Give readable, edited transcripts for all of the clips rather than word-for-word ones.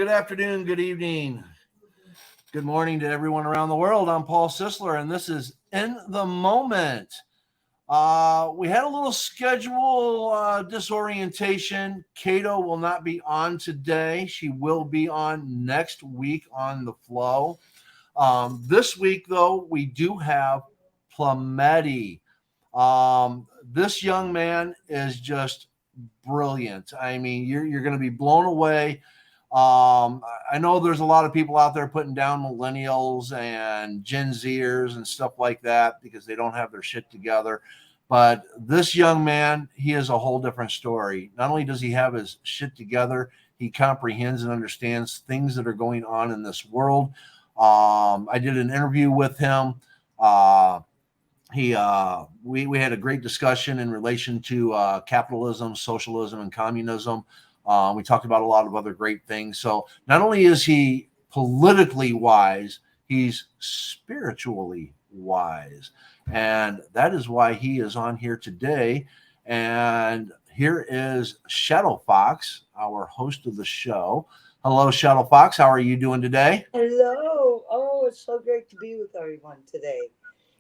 good afternoon, good evening, good morning to everyone around the world. I'm Paul Sisler, and this is In the Moment. We had a little schedule disorientation. Cato will not be on today. She will be on next week on the Flow. This week, though, we do have Plamedi. This young man is just brilliant. I mean, you're going to be blown away. I know there's a lot of people out there putting down millennials and Gen Zers and stuff like that because they don't have their shit together. But this young man, he is a whole different story. Not only does he have his shit together, he comprehends and understands things that are going on in this world. I did an interview with him. We had a great discussion in relation to capitalism, socialism, and communism. We talked about a lot of other great things. So not only is he politically wise, he's spiritually wise. And that is why he is on here today. And here is Shadow Fox, our host of the show. Hello, Shadow Fox. How are you doing today? Hello. Oh, it's so great to be with everyone today.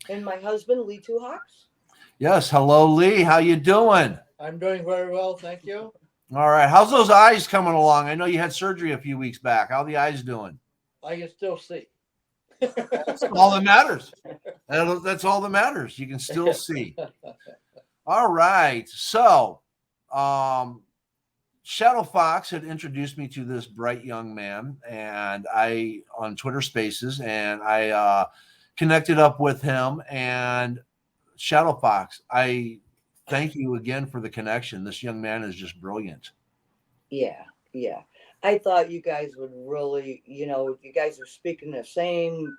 And my husband, Lee Two Hawks. Yes. Hello, Lee. How you doing? I'm doing very well, thank you. All right. How's those eyes coming along? I know you had surgery a few weeks back. How are the eyes doing? I can still see. That's all that matters. That's all that matters. You can still see. All right. So, Shadow Fox had introduced me to this bright young man, and I on Twitter Spaces, and I connected up with him. And Shadow Fox, I thank you again for the connection. This young man is just brilliant. Yeah, yeah. I thought you guys would really, you guys are speaking the same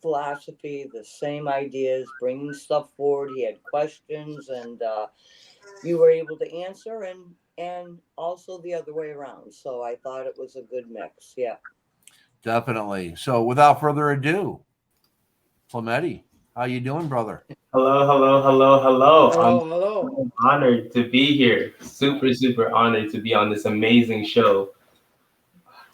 philosophy, the same ideas, bringing stuff forward. He had questions, and you were able to answer, and also the other way around. So I thought it was a good mix. Yeah. Definitely. So, without further ado, Plamedi, how you doing, brother? Hello, hello, hello, hello. I'm Hello, hello. honored to be here. Super, super honored to be on this amazing show.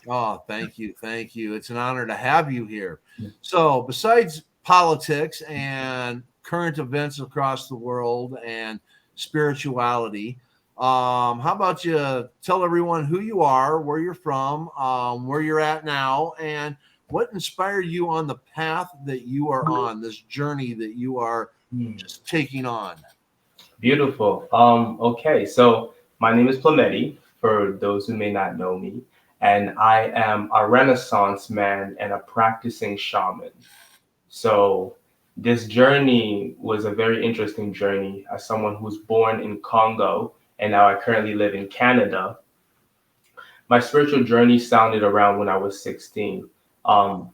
Oh, thank you. Thank you. It's an honor to have you here. So, besides politics and current events across the world and spirituality, how about you tell everyone who you are, where you're from, where you're at now, and what inspired you on the path that you are on, this journey that you are just taking on? Beautiful. Okay, so my name is Plamedi, for those who may not know me, and I am a Renaissance man and a practicing shaman. So this journey was a very interesting journey as someone who's born in Congo and now I currently live in Canada. My spiritual journey sounded around when I was 16. Um,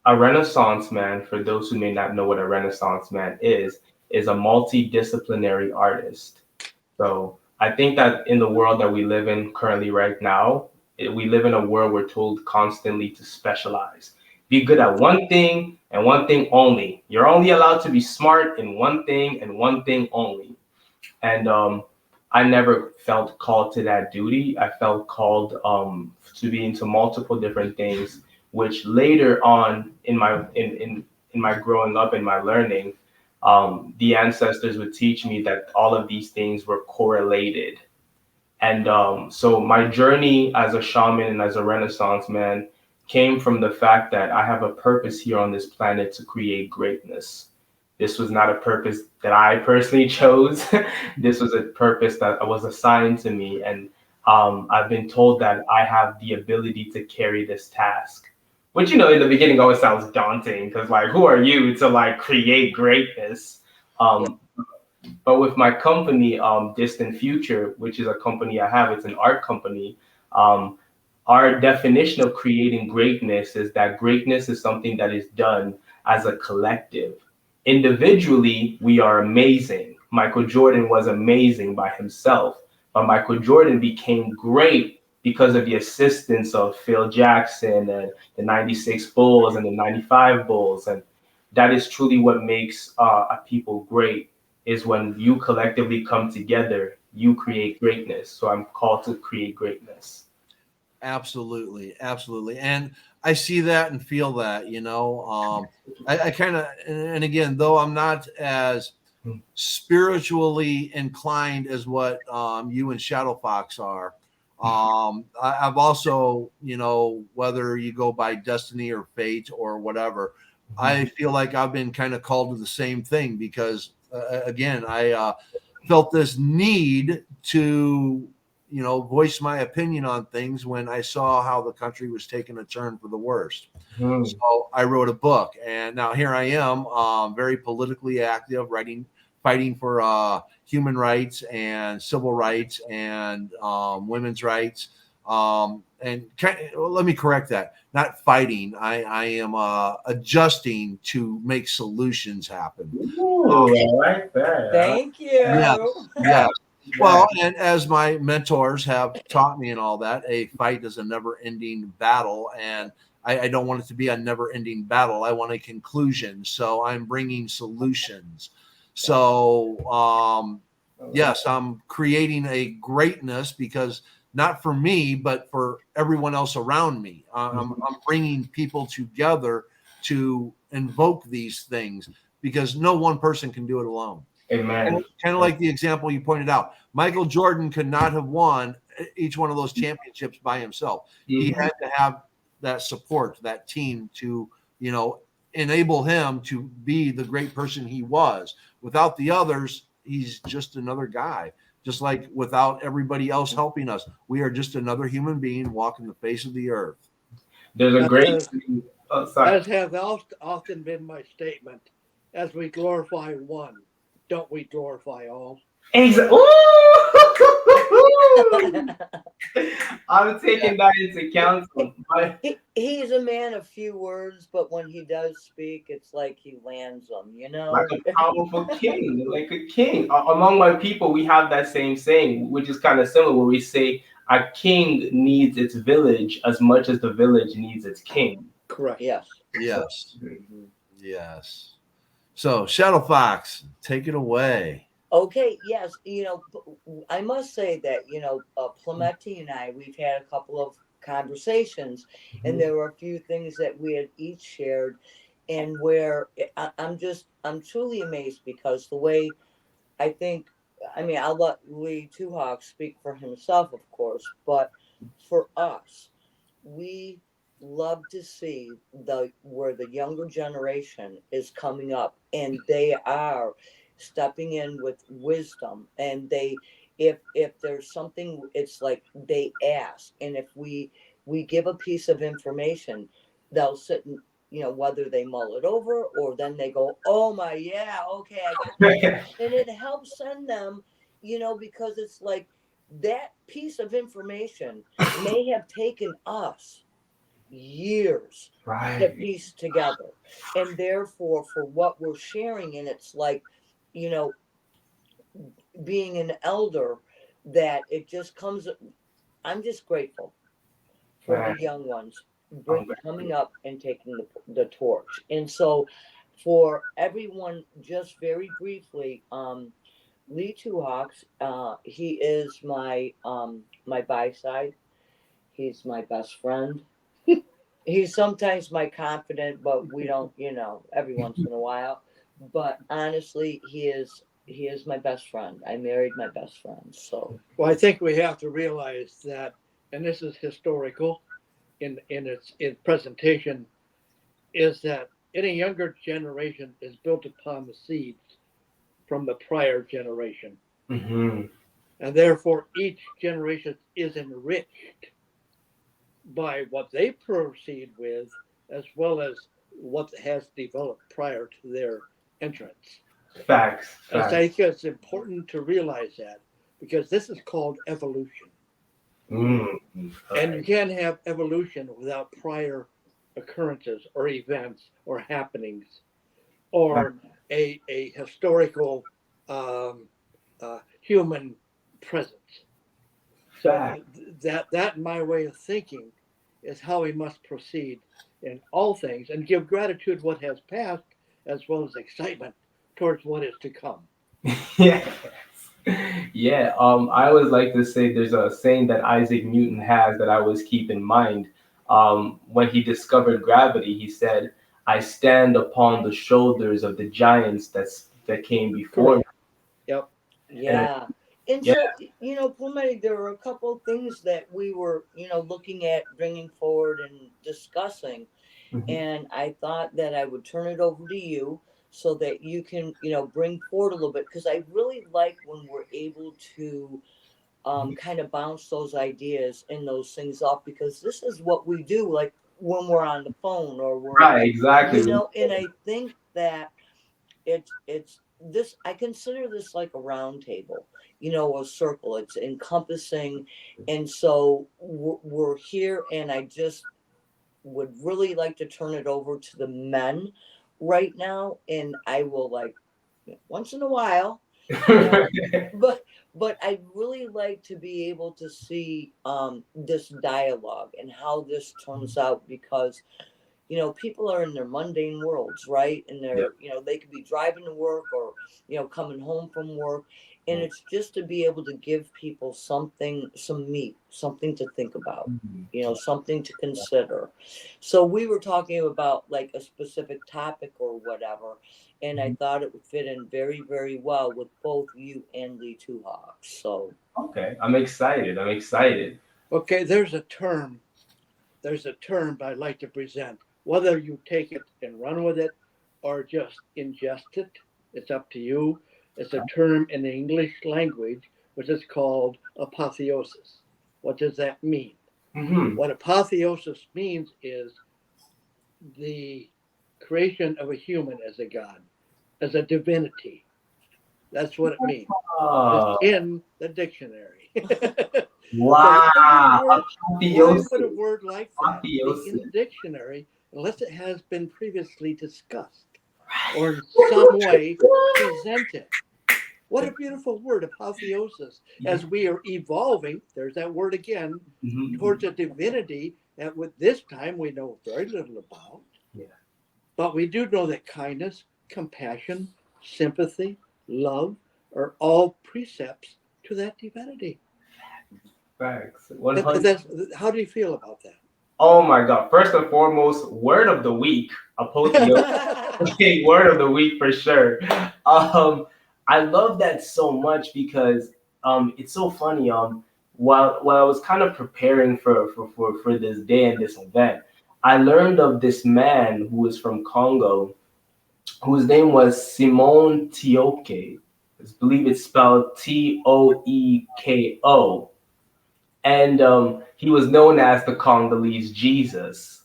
a Renaissance man, for those who may not know what a Renaissance man is a multidisciplinary artist. So I think that in the world that we live in currently right now, we live in a world we're told constantly to specialize. Be good at one thing and one thing only. You're only allowed to be smart in one thing and one thing only. And I never felt called to that duty. I felt called to be into multiple different things, which later on in my growing up and my learning, the ancestors would teach me that all of these things were correlated. And so my journey as a shaman and as a Renaissance man came from the fact that I have a purpose here on this planet to create greatness. This was not a purpose that I personally chose. This was a purpose that was assigned to me. And I've been told that I have the ability to carry this task, which, in the beginning always sounds daunting because, like, who are you to, like, create greatness? Yeah. Um, but with my company, Distant Future, which is a company I have, it's an art company. Um, our definition of creating greatness is that greatness is something that is done as a collective. Individually, we are amazing. Michael Jordan was amazing by himself, but Michael Jordan became great because of the assistance of Phil Jackson and the 96 Bulls and the 95 Bulls. And that is truly what makes a people great, is when you collectively come together, you create greatness. So I'm called to create greatness. Absolutely, absolutely, and I see that and feel that. I kind of, and again, though I'm not as spiritually inclined as what you and Shadow Fox are. I've also, whether you go by destiny or fate or whatever, I feel like I've been kind of called to the same thing because, again, I felt this need to, voice my opinion on things when I saw how the country was taking a turn for the worst. Mhm. So I wrote a book, and now here I am, very politically active, fighting for human rights and civil rights and women's rights. Let me correct that. Not fighting. I am adjusting to make solutions happen. Ooh, I like that. Thank Yes, you. yes. Well, and as my mentors have taught me and all that, a fight is a never-ending battle, and I don't want it to be a never-ending battle. I want a conclusion, so I'm bringing solutions. So, yes, I'm creating a greatness because not for me, but for everyone else around me. I'm bringing people together to invoke these things because no one person can do it alone. Amen. Kind of like the example you pointed out. Michael Jordan could not have won each one of those championships by himself. He Mhm. had to have that support, that team to, enable him to be the great person he was. Without the others, he's just another guy. Just like without everybody else helping us, we are just another human being walking the face of the earth. There's a As, great. as, Oh, sorry. as has often been my statement, as we glorify one, don't we glorify all? Exactly. I'm taking that into account. But He's a man of few words, but when he does speak, it's like he lands them, like a powerful king, like a king. Among my people, we have that same saying, which is kind of similar, where we say a king needs its village as much as the village needs its king. Correct. Yes. Yes. Mhm. Yes. So, Shadow Fox, take it away. Okay, yes, I must say that, Plameti and I, we've had a couple of conversations, and Mhm. there were a few things that we had each shared, and where I'm truly amazed because the way I think, I mean, I'll let Lee Two Hawks speak for himself, of course, but for us, we love to see where the younger generation is coming up and they are stepping in with wisdom, and they, if there's something, it's like they ask, and if we give a piece of information, they'll sit and, whether they mull it over or then they go, oh my, yeah, okay, I got that, and it helps send them, because it's like that piece of information may have taken us years to Right. piece together. And therefore, for what we're sharing, and it's like, you know, being an elder, that it just comes, I'm just grateful for the Right. young ones I'm coming up and taking the torch. And so, for everyone, just very briefly, Lee Two Hawks, he is my by side. He's my best friend. He's sometimes my confidant, but we don't, every once in a while. But honestly, he is my best friend. I married my best friend. So Well, I think we have to realize that, and this is historical in its presentation, is that any younger generation is built upon the seeds from the prior generation. hmm And therefore, each generation is enriched by what they proceed with, as well as what has developed prior to their entrance. Facts. And so Facts. I think it's important to realize that because this is called evolution. Mm. And you Right. can't have evolution without prior occurrences or events or happenings or a historical human presence. So Facts. that my way of thinking is how we must proceed in all things and give gratitude what has passed as well as excitement towards what is to come. Yes. Yeah, I always like to say there's a saying that Isaac Newton has that I always keep in mind. When he discovered gravity, he said, "I stand upon the shoulders of the giants that came before me." Correct. Yep. And Yeah. And yeah, so, Plamedi, there were a couple of things that we were, looking at bringing forward and discussing. mhm. And I thought that I would turn it over to you so that you can, bring forward a little bit. Because I really like when we're able to kind of bounce those ideas and those things off, because this is what we do, like when we're on the phone or we're, Right, exactly. and I think that it's this, I consider this like a round table, a circle, it's encompassing. And so we're here, and I just would really like to turn it over to the men right now, and I will, like, once in a while, you know but I'd really like to be able to see this dialogue and how this turns out, because people are in their mundane worlds, right? And Yep. they're, they could be driving to work or, coming home from work. And it's just to be able to give people something, some meat, something to think about, Mhm. something to consider. So we were talking about like a specific topic or whatever. And I Mhm. thought it would fit in very, very well with both you and Lee Two Hawks. So, Okay, I'm excited. I'm excited. Okay, there's a term I'd like to present. Whether you take it and run with it or just ingest it, it's up to you. It's a term in the English language which is called apotheosis. What does that mean? Hmm. What apotheosis means is the creation of a human as a god, as a divinity. That's what it means. It's Oh, in the dictionary. So wow. why would a Apotheosis. word like that be in Apotheosis. the dictionary unless it has been previously discussed or in some way presented? What a beautiful word, apotheosis. Yeah. As we are evolving, there's that word again, Mhm. towards a divinity that with this time we know very little about. Yeah. But we do know that kindness, compassion, sympathy, love are all precepts to that divinity. Facts. 100. That's, how do you feel about that? Oh my God. First and foremost, word of the week, apotheosis. Okay, word of the week for sure. Um, I love that so much because it's so funny. While I was kind of preparing for this day and this event, I learned of this man who was from Congo, whose name was Simon Tioke. I believe it's spelled Toeko, and he was known as the Congolese Jesus.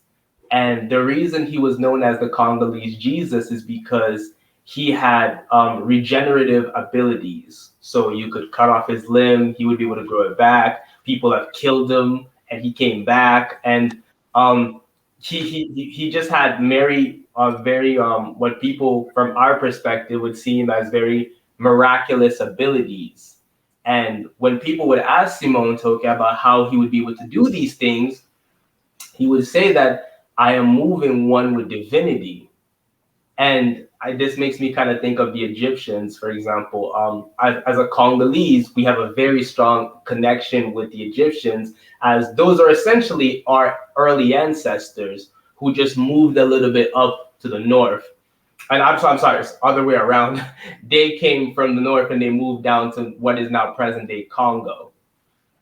And the reason he was known as the Congolese Jesus is because he had regenerative abilities. So you could cut off his limb, he would be able to grow it back. People have killed him, and he came back. And um, he just had very what people from our perspective would seem as very miraculous abilities. And when people would ask Simone Toke about how he would be able to do these things, he would say that I am moving one with divinity. And this makes me kind of think of the Egyptians, for example. As a Congolese, we have a very strong connection with the Egyptians, as those are essentially our early ancestors who just moved a little bit up to the north. And I'm sorry, it's other way around. They came from the north and they moved down to what is now present day Congo.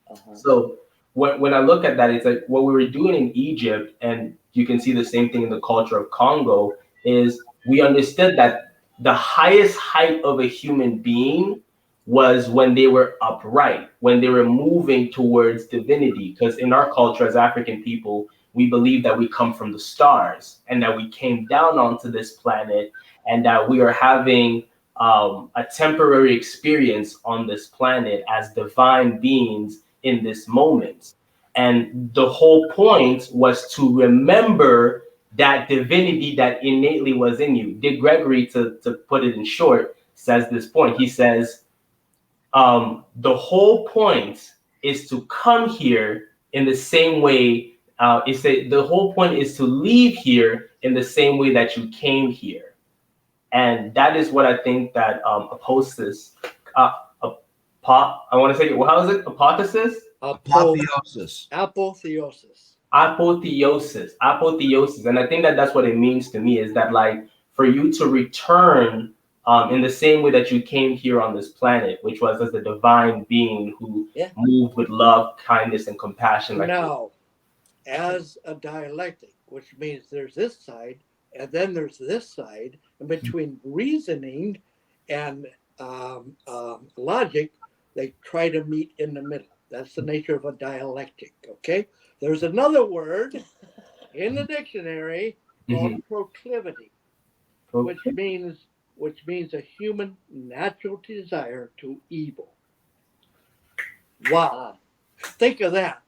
uh-huh. So when I look at that, it's like what we were doing in Egypt, and you can see the same thing in the culture of Congo, is we understood that the highest height of a human being was when they were upright, when they were moving towards divinity. Because in our culture as African people, we believe that we come from the stars and that we came down onto this planet and that we are having a temporary experience on this planet as divine beings in this moment. And the whole point was to remember that divinity that innately was in you. Dick Gregory, to put it in short, says this point. He says, the whole point is to come here in the same way. The whole point is to leave here in the same way that you came here. And that is what I think that uh, I want to say, well, how is it? Hypothesis? Apotheosis. Apotheosis. Apotheosis. And I think that that's what it means to me, is that like for you to return in the same way that you came here on this planet, which was as a divine being who moved with love, kindness, and compassion. Like Now, as a dialectic, which means there's this side and then there's this side, and between reasoning and logic, they try to meet in the middle. That's the nature of a dialectic. Okay. There's another word in the dictionary called proclivity, which means a human natural desire to evil. Wow. Think of that.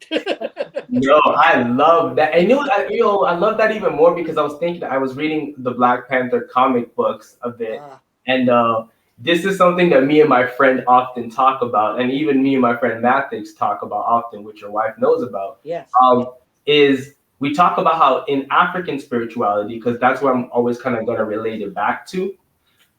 Yo, I love that. And I love that even more because I was reading the Black Panther comic books a bit, and this is something that me and my friend often talk about, and even me and my friend Mathix talk about often, which your wife knows about. Yes. Is we talk about how in African spirituality, because that's where I'm always kind of going to relate it back to.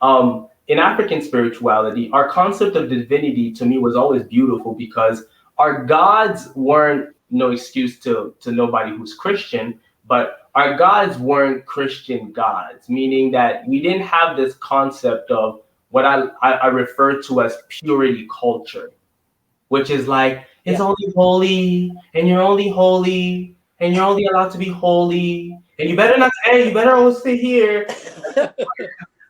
In African spirituality, our concept of divinity to me was always beautiful because our gods weren't no excuse to nobody who's Christian, but our gods weren't Christian gods, meaning that we didn't have this concept of what I refer to as purity culture, which is like, it's only holy, and you're only holy, and you're only allowed to be holy, and you better always stay here.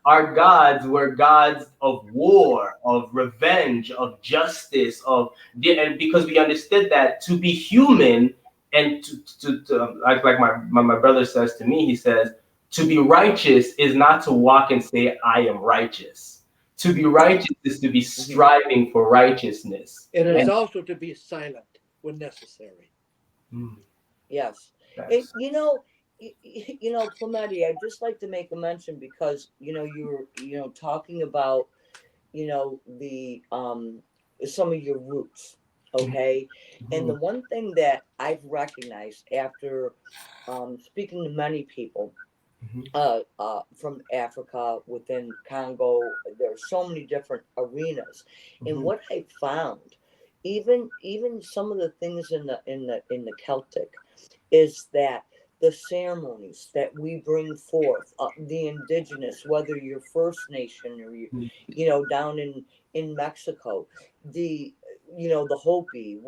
Our gods were gods of war, of revenge, of justice, and because we understood that to be human and to like my brother says to me, he says, to be righteous is not to walk and say, I am righteous. To be righteous is to be striving for righteousness. It is also to be silent when necessary. Yes. Plamedi, I'd just like to make a mention because, you were, talking about, the some of your roots. Okay. And the one thing that I've recognized after speaking to many people from Africa, within Congo, there are so many different arenas. And what I found, even some of the things in the Celtic, is that the ceremonies that we bring forth, the indigenous, whether you're First Nation or you down in Mexico, the the Hopi,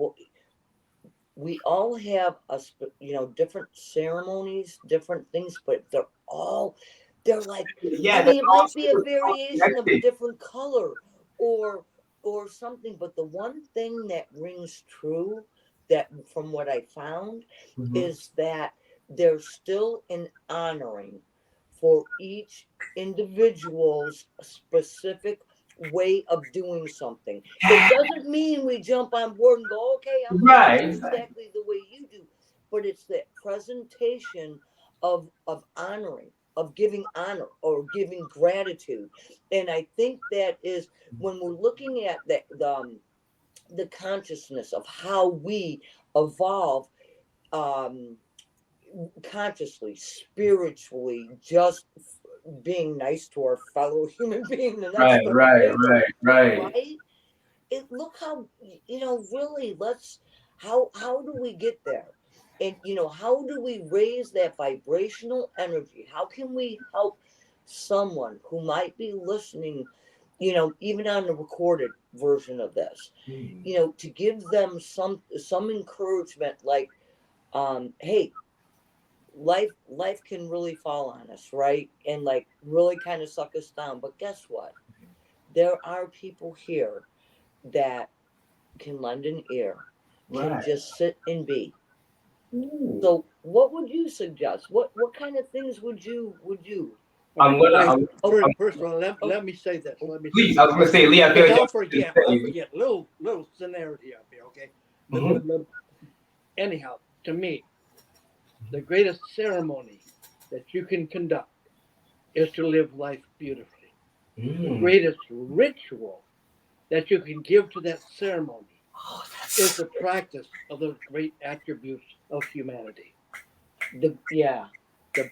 we all have different ceremonies, different things, but they're like, it might be a variation of a different color or something, but the one thing that rings true, that from what I found, is that there's still an honoring for each individual's specific way of doing something. It doesn't mean we jump on board and go, okay, I'm going to do exactly the way you do, but it's that presentation of honoring, of giving honor or giving gratitude. And I think that is when we're looking at the consciousness of how we evolve, consciously, spiritually, just being nice to our fellow human being, the next right. Look how, really, how do we get there? And how do we raise that vibrational energy? How can we help someone who might be listening, even on the recorded version of this, to give them some encouragement, like, hey, life can really fall on us, right? And like really kind of suck us down. But guess what? There are people here that can lend an ear, can just sit and be. So what would you suggest? What kind of things would you First of all, let me say this. Please, I was going to say, Lee, I feel like I'll forget. Little scenario up here, okay? Anyhow, to me, the greatest ceremony that you can conduct is to live life beautifully. The greatest ritual that you can give to that ceremony is the practice of those great attributes of humanity. The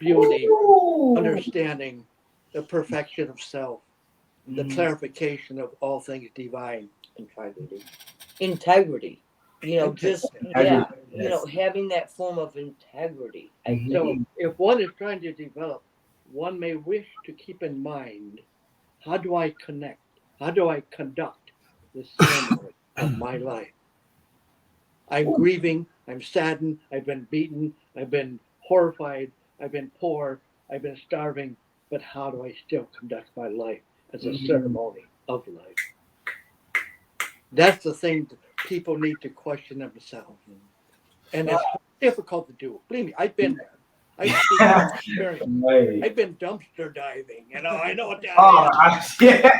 beauty, understanding, the perfection of self, the clarification of all things divine. Integrity. You know, just yeah. Yes. You know, having that form of integrity. I Mhm. So think. if one is trying to develop, one may wish to keep in mind, how do I connect? How do I conduct the ceremony of my life? I'm grieving, I'm saddened, I've been beaten, I've been horrified, I've been poor, I've been starving, but how do I still conduct my life as a ceremony of life? That's the thing that people need to question themselves. And it's difficult to do. Believe me, I've been there. I speak from experience. Right. I've been dumpster diving, I know what that Oh, yeah.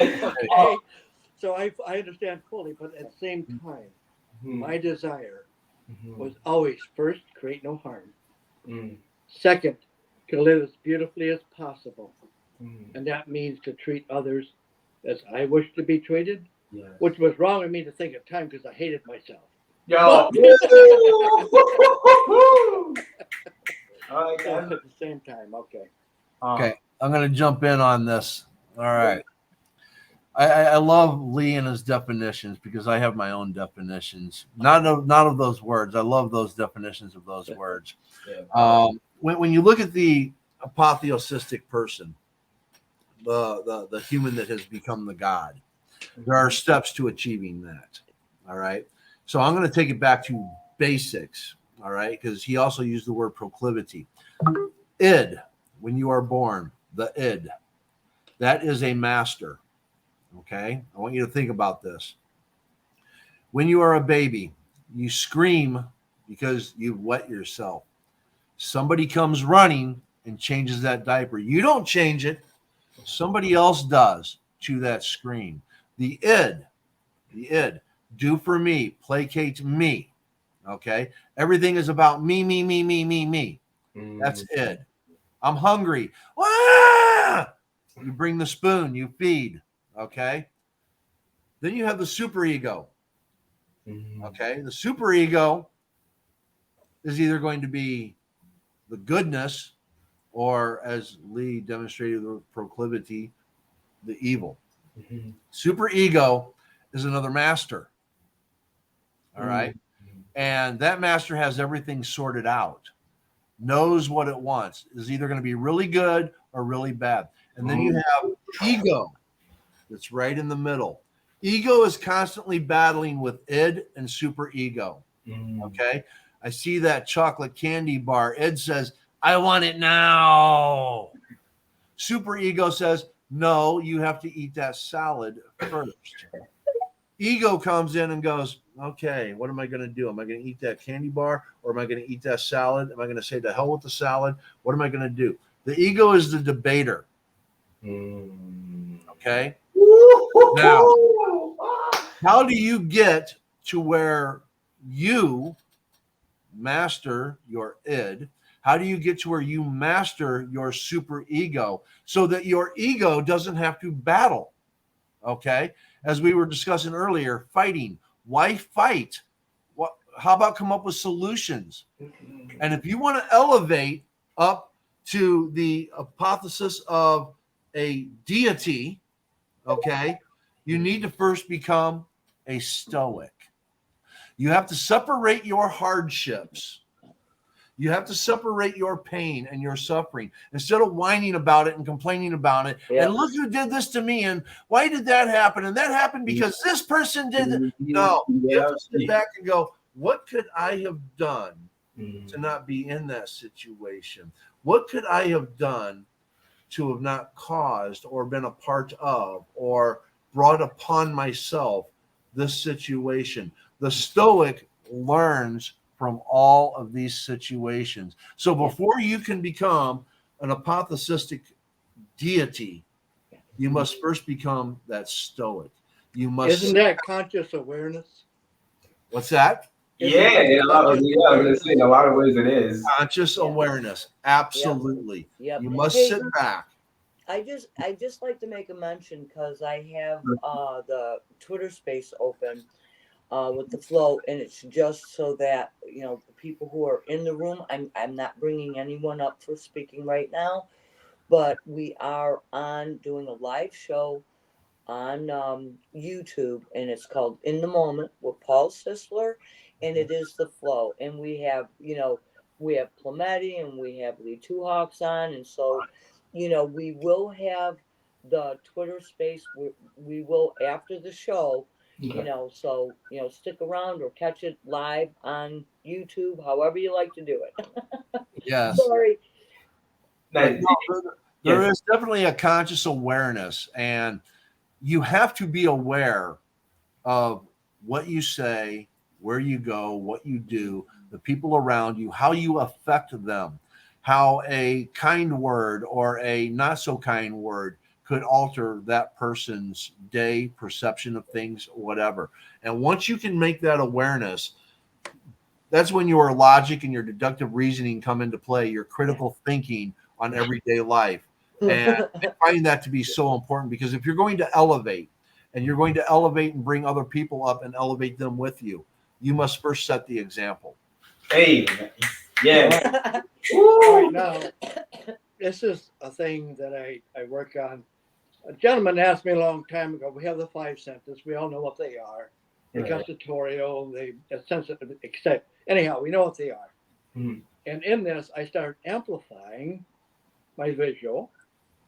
is. Okay. So I understand fully, but at the same time, Mhm. my desire Mhm. was always first, create no harm. Mm. Second, to live as beautifully as possible. Mm. And that means to treat others as I wish to be treated, Yes. which was wrong of me to think at the time because I hated myself. Yo. So at the same time, okay. Okay, I'm going to jump in on this. All right. I love Lee and his definitions because I have my own definitions. Not of those words. I love those definitions of those words. Yeah. When you look at the apotheosistic person, the human that has become the God, there are steps to achieving that. All right. So I'm going to take it back to basics. All right. Because he also used the word proclivity. Id, when you are born, the id, that is a master. Okay. I want you to think about this. When you are a baby, you scream because you've wet yourself. Somebody comes running and changes that diaper. You don't change it. Somebody else does to that scream. The id, do for me, placate me. Okay. Everything is about me, me, me, me, me, me. That's id. I'm hungry. Ah! You bring the spoon, you feed. Okay. Then you have the superego. Okay. The superego is either going to be the goodness or, as Lee demonstrated, the proclivity, the evil. Mhm. Superego is another master. All right. And that master has everything sorted out, knows what it wants, is either going to be really good or really bad. And then you have ego that's right in the middle. Ego is constantly battling with id and superego. Okay. I see that chocolate candy bar. Id says, I want it now. Superego says, no, you have to eat that salad first. Ego comes in and goes, okay, what am I going to do? Am I going to eat that candy bar or am I going to eat that salad? Am I going to say to hell with the salad? What am I going to do? The ego is the debater. Okay. Now, how do you get to where you master your id? How do you get to where you master your super ego so that your ego doesn't have to battle? Okay. As we were discussing earlier, fighting. Why fight? What? How about come up with solutions? And if you want to elevate up to the hypothesis of a deity, okay, you need to first become a stoic. You have to separate your hardships. You have to separate your pain and your suffering instead of whining about it and complaining about it. Yeah. And look who did this to me, and why did that happen? And that happened because this person did it. No, you have to sit back and go, what could I have done to not be in that situation? What could I have done to have not caused or been a part of or brought upon myself this situation? The Stoic learns from all of these situations. So before you can become an apotheosistic deity, you must first become that Stoic. You must. Isn't that conscious awareness? What's that? Yeah, in a lot of, yeah, I was gonna say in a lot of ways it is. Conscious awareness. Absolutely. Yep. You must Hey, sit back. I just like to make a mention because I have the Twitter space open with the flow, and it's just so that the people who are in the room. I'm not bringing anyone up for speaking right now, but we are on doing a live show on YouTube, and it's called In the Moment with Paul Sisler, and it is the Flow. And we have, we have Plamedi and we have Lee Two Hawks on, and so, we will have the Twitter space. We will after the show, Okay. so stick around or catch it live on YouTube, however you like to do it. Yes. Sorry. But Nice. no, there Yes. is definitely a conscious awareness, and you have to be aware of what you say, where you go, what you do, the people around you, how you affect them, how a kind word or a not so kind word could alter that person's day, perception of things, whatever. And once you can make that awareness, that's when your logic and your deductive reasoning come into play, your critical thinking on everyday life. And I find that to be so important, because if you're going to elevate and you're going to elevate and bring other people up and elevate them with you, you must first set the example. Hey. Yeah. All right, now, this is a thing that I work on. A gentleman asked me a long time ago, we have the five senses. We all know what they are. The Right. gustatorial, the sensitive, except, anyhow, we know what they are. Mhm. And in this, I started amplifying my visual.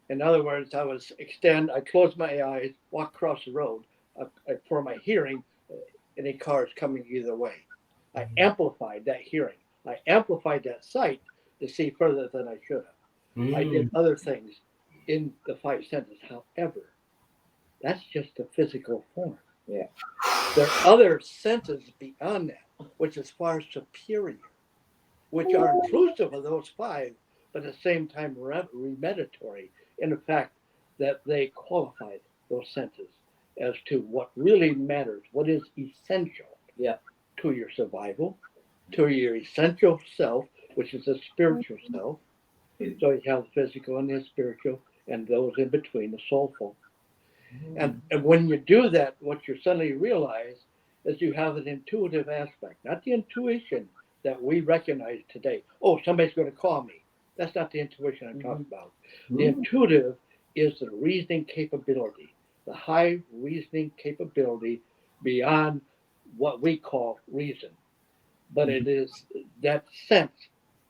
In other words, I close my eyes, walk across the road for my hearing, any cars coming either way. I amplified that hearing. I amplified that sight to see further than I should have. I did other things in the five senses. However, that's just a physical form. Yeah. There are other senses beyond that, which is far superior, which are inclusive of those five, but at the same time remeditory in the fact that they qualified those senses as to what really matters, what is essential to your survival, to your essential self, which is a spiritual self. So you have the physical and the spiritual, and those in between, the soulful. And when you do that, what you suddenly realize is you have an intuitive aspect, not the intuition that we recognize today. Oh, somebody's going to call me. That's not the intuition I'm talking about. The intuitive is the reasoning capability, the high reasoning capability beyond what we call reason. But it is that sense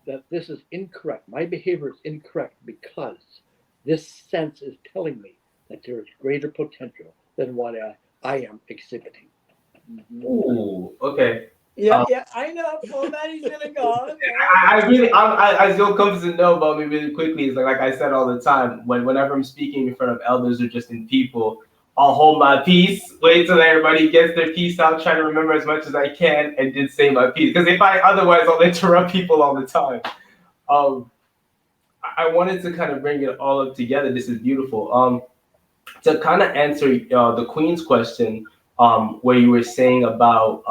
that this is incorrect. My behavior is incorrect because this sense is telling me that there is greater potential than what I am exhibiting. Ooh. Okay. Yeah, I know. Plamedi's gonna go. I really, as you'll come to know about me really quickly, is like I said all the time, whenever I'm speaking in front of elders or just in people, I'll hold my peace, wait till everybody gets their piece out, try to remember as much as I can, and then say my piece. Because otherwise I'll interrupt people all the time. I wanted to kind of bring it all up together. This is beautiful. To kind of answer the Queen's question, where you were saying about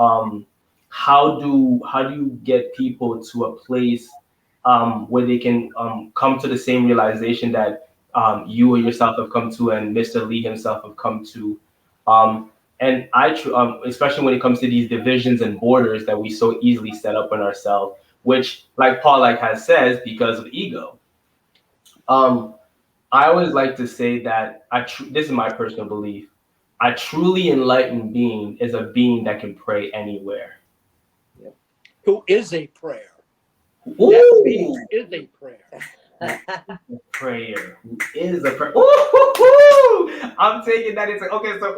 how do you get people to a place where they can come to the same realization that you yourself have come to, and Mr. Lee himself have come to, and especially when it comes to these divisions and borders that we so easily set up on ourselves, which, like Paul has says, because of ego. Um, I always like to say that this is my personal belief. A truly enlightened being is a being that can pray anywhere. Who is a prayer? Ooh, That being is a prayer. prayer. Who is a prayer? Ooh, I'm taking that into okay. So,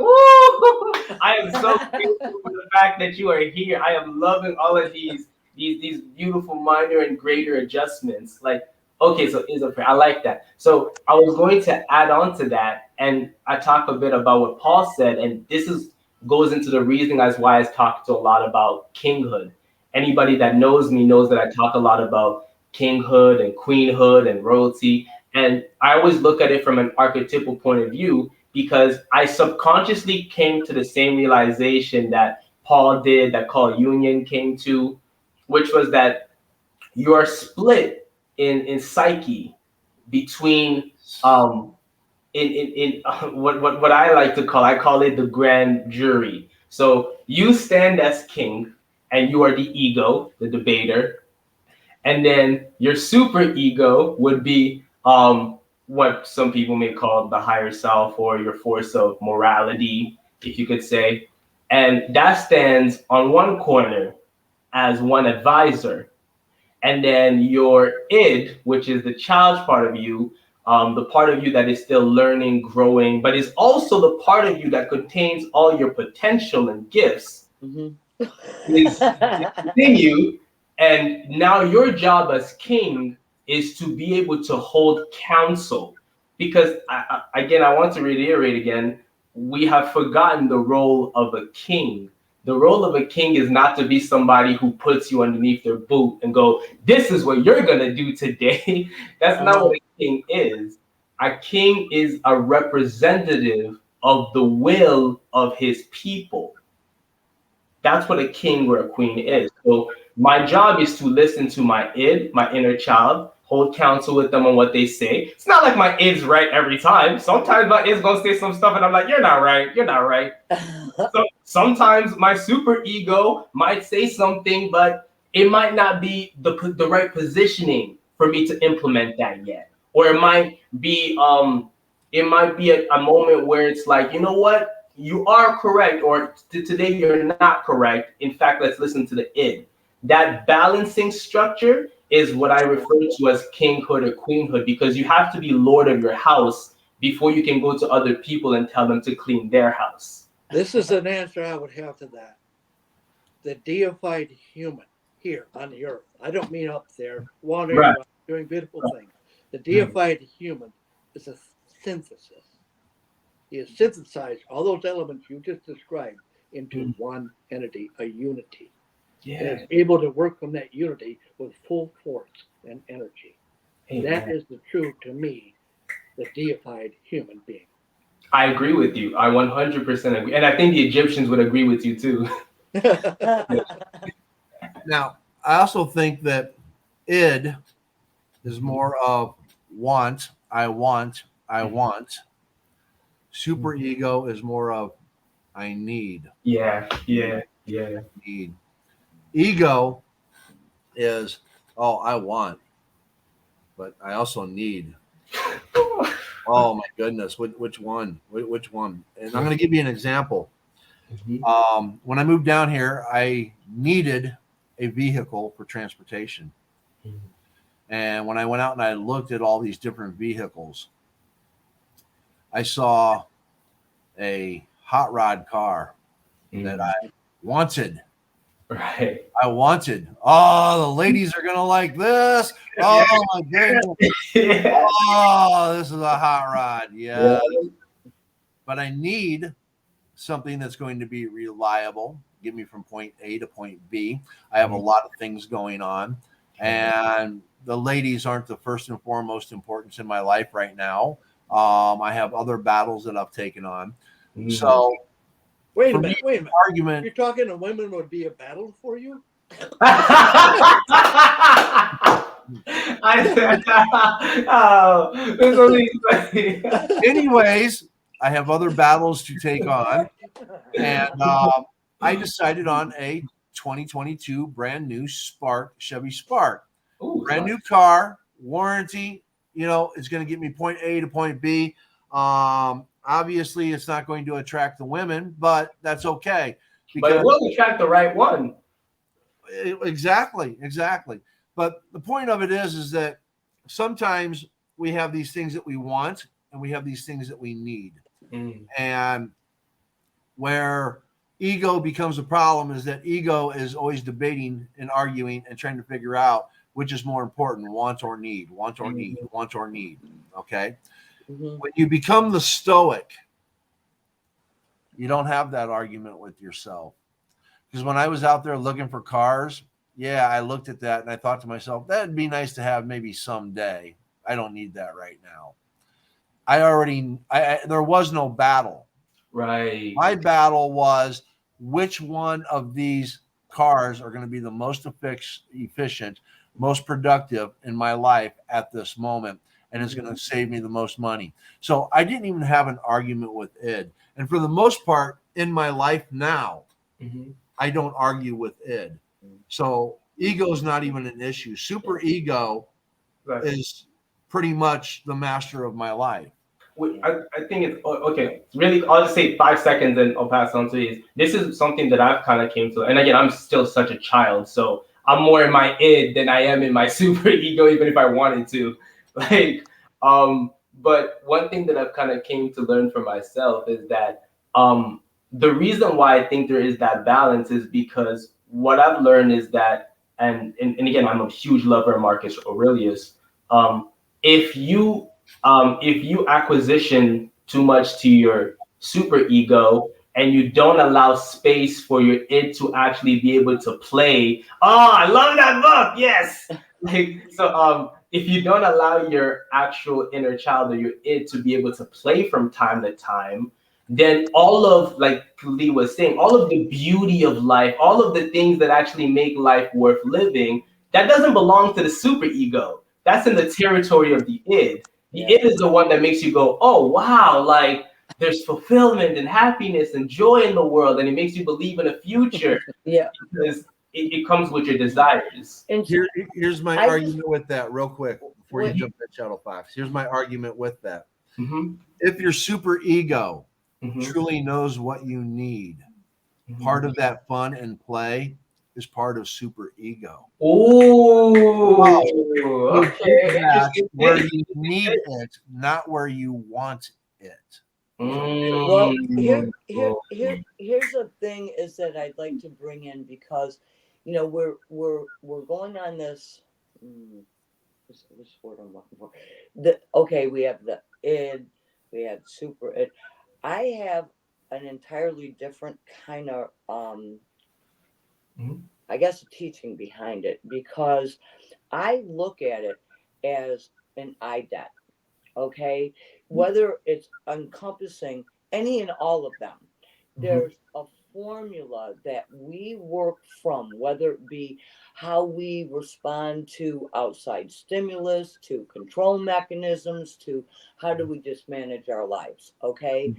I am so grateful for the fact that you are here. I am loving all of these beautiful minor and greater adjustments. Like, okay, so is a prayer. I like that. So I was going to add on to that, and I talk a bit about what Paul said, and goes into the reasoning as why I talk to a lot about kinghood. Anybody that knows me knows that I talk a lot about kinghood and queenhood and royalty, and I always look at it from an archetypal point of view because I subconsciously came to the same realization that Paul did, that Carl Union came to, which was that you are split in psyche between what I like to call, I call it the grand jury. So you stand as king and you are the ego, the debater, and then your super ego would be what some people may call the higher self or your force of morality, if you could say. And that stands on one corner as one advisor. And then your id, which is the child's part of you, the part of you that is still learning, growing, but is also the part of you that contains all your potential and gifts, is within you. And now your job as king is to be able to hold counsel. Because again, I want to reiterate again, we have forgotten the role of a king. The role of a king is not to be somebody who puts you underneath their boot and go, this is what you're going to do today. That's not what a king is. A king is a representative of the will of his people. That's what a king or a queen is. So my job is to listen to my id, my inner child, hold counsel with them on what they say. It's not like my id's right every time. Sometimes my id's gonna say some stuff and I'm like, you're not right, you're not right. So sometimes my super ego might say something, but it might not be the right positioning for me to implement that yet. Or it might be a moment where it's like, you know what? You are correct, or today you're not correct. In fact, let's listen to the id. That balancing structure is what I refer to as kinghood or queenhood, because you have to be lord of your house before you can go to other people and tell them to clean their house. This is an answer I would have to that. The deified human here on the earth. I don't mean up there, wandering around, doing beautiful things. The deified human is a synthesis. He has synthesized all those elements you just described into one entity, a unity. Yeah. And is able to work from that unity with full force and energy. That is the true, to me, the deified human being. I agree with you. I 100% agree. And I think the Egyptians would agree with you too. Now, I also think that id is more of want, I want, I want. Super ego is more of I need. Yeah. Need. Ego is, oh, I want, but I also need. Oh my goodness, which one? Which one? And I'm going to give you an example. When I moved down here, I needed a vehicle for transportation. And when I went out and I looked at all these different vehicles, I saw a hot rod car that I wanted. Right. I wanted. Oh, the ladies are gonna like this. Oh my goodness. Yeah. Oh, this is a hot rod. Yeah. But I need something that's going to be reliable, get me from point A to point B. I have a lot of things going on, and the ladies aren't the first and foremost importance in my life right now. I have other battles that I've taken on. So wait a minute. Argument. You're talking to women would be a battle for you? Anyways, I have other battles to take on, and I decided on a 2022 brand new Chevy Spark. Ooh, brand new car, warranty. It's going to get me point A to point B. Obviously, it's not going to attract the women, but that's okay. But it will attract the right one. Exactly. But the point of it is that sometimes we have these things that we want and we have these things that we need. And where ego becomes a problem is that ego is always debating and arguing and trying to figure out which is more important, want or need, want or need, want or need. Okay. When you become the stoic, you don't have that argument with yourself. Because when I was out there looking for cars, I looked at that and I thought to myself, that'd be nice to have maybe someday. I don't need that right now. There was no battle. Right. My battle was which one of these cars are going to be the most efficient, most productive in my life at this moment, and it's going to save me the most money. So I didn't even have an argument with id. And for the most part in my life now, I don't argue with id. So ego is not even an issue. Super ego is pretty much the master of my life. I think it's okay. Really, I'll just say 5 seconds and I'll pass on to you. This is something that I've kind of came to, and again, I'm still such a child, so I'm more in my id than I am in my super ego, even if I wanted to. Like, but one thing that I've kind of came to learn for myself is that the reason why I think there is that balance is because what I've learned is that, and again, I'm a huge lover of Marcus Aurelius. Um, if you if you acquisition too much to your super ego and you don't allow space for your id to actually be able to play. Oh, I love that book. Yes. Like so if you don't allow your actual inner child or your id to be able to play from time to time, then all of, like Lee was saying, all of the beauty of life, all of the things that actually make life worth living, that doesn't belong to the super ego. That's in the territory of the id. The Yeah. it is the one that makes you go, oh wow, like there's fulfillment and happiness and joy in the world, and it makes you believe in a future Yeah. because it comes with your desires. And Here's my I just argument with that, real quick, before you what jump at Shadow Fox. Here's my argument with that. Mm-hmm. If your super ego Mm-hmm. truly knows what you need, Mm-hmm. part of that fun and play is part of super ego. Ooh, You okay, get that interesting where take. you need it, not where you want it. well Mm. here's a thing is that I'd like to bring in because we're going on this what's the word I'm looking for? Okay, we have the id, we have super id. I have an entirely different kind of Mhm. I guess teaching behind it because I look at it as an IDET, okay? Whether it's encompassing any and all of them, Mhm. there's a formula that we work from, whether it be how we respond to outside stimulus, to control mechanisms, to how do we just manage our lives, okay?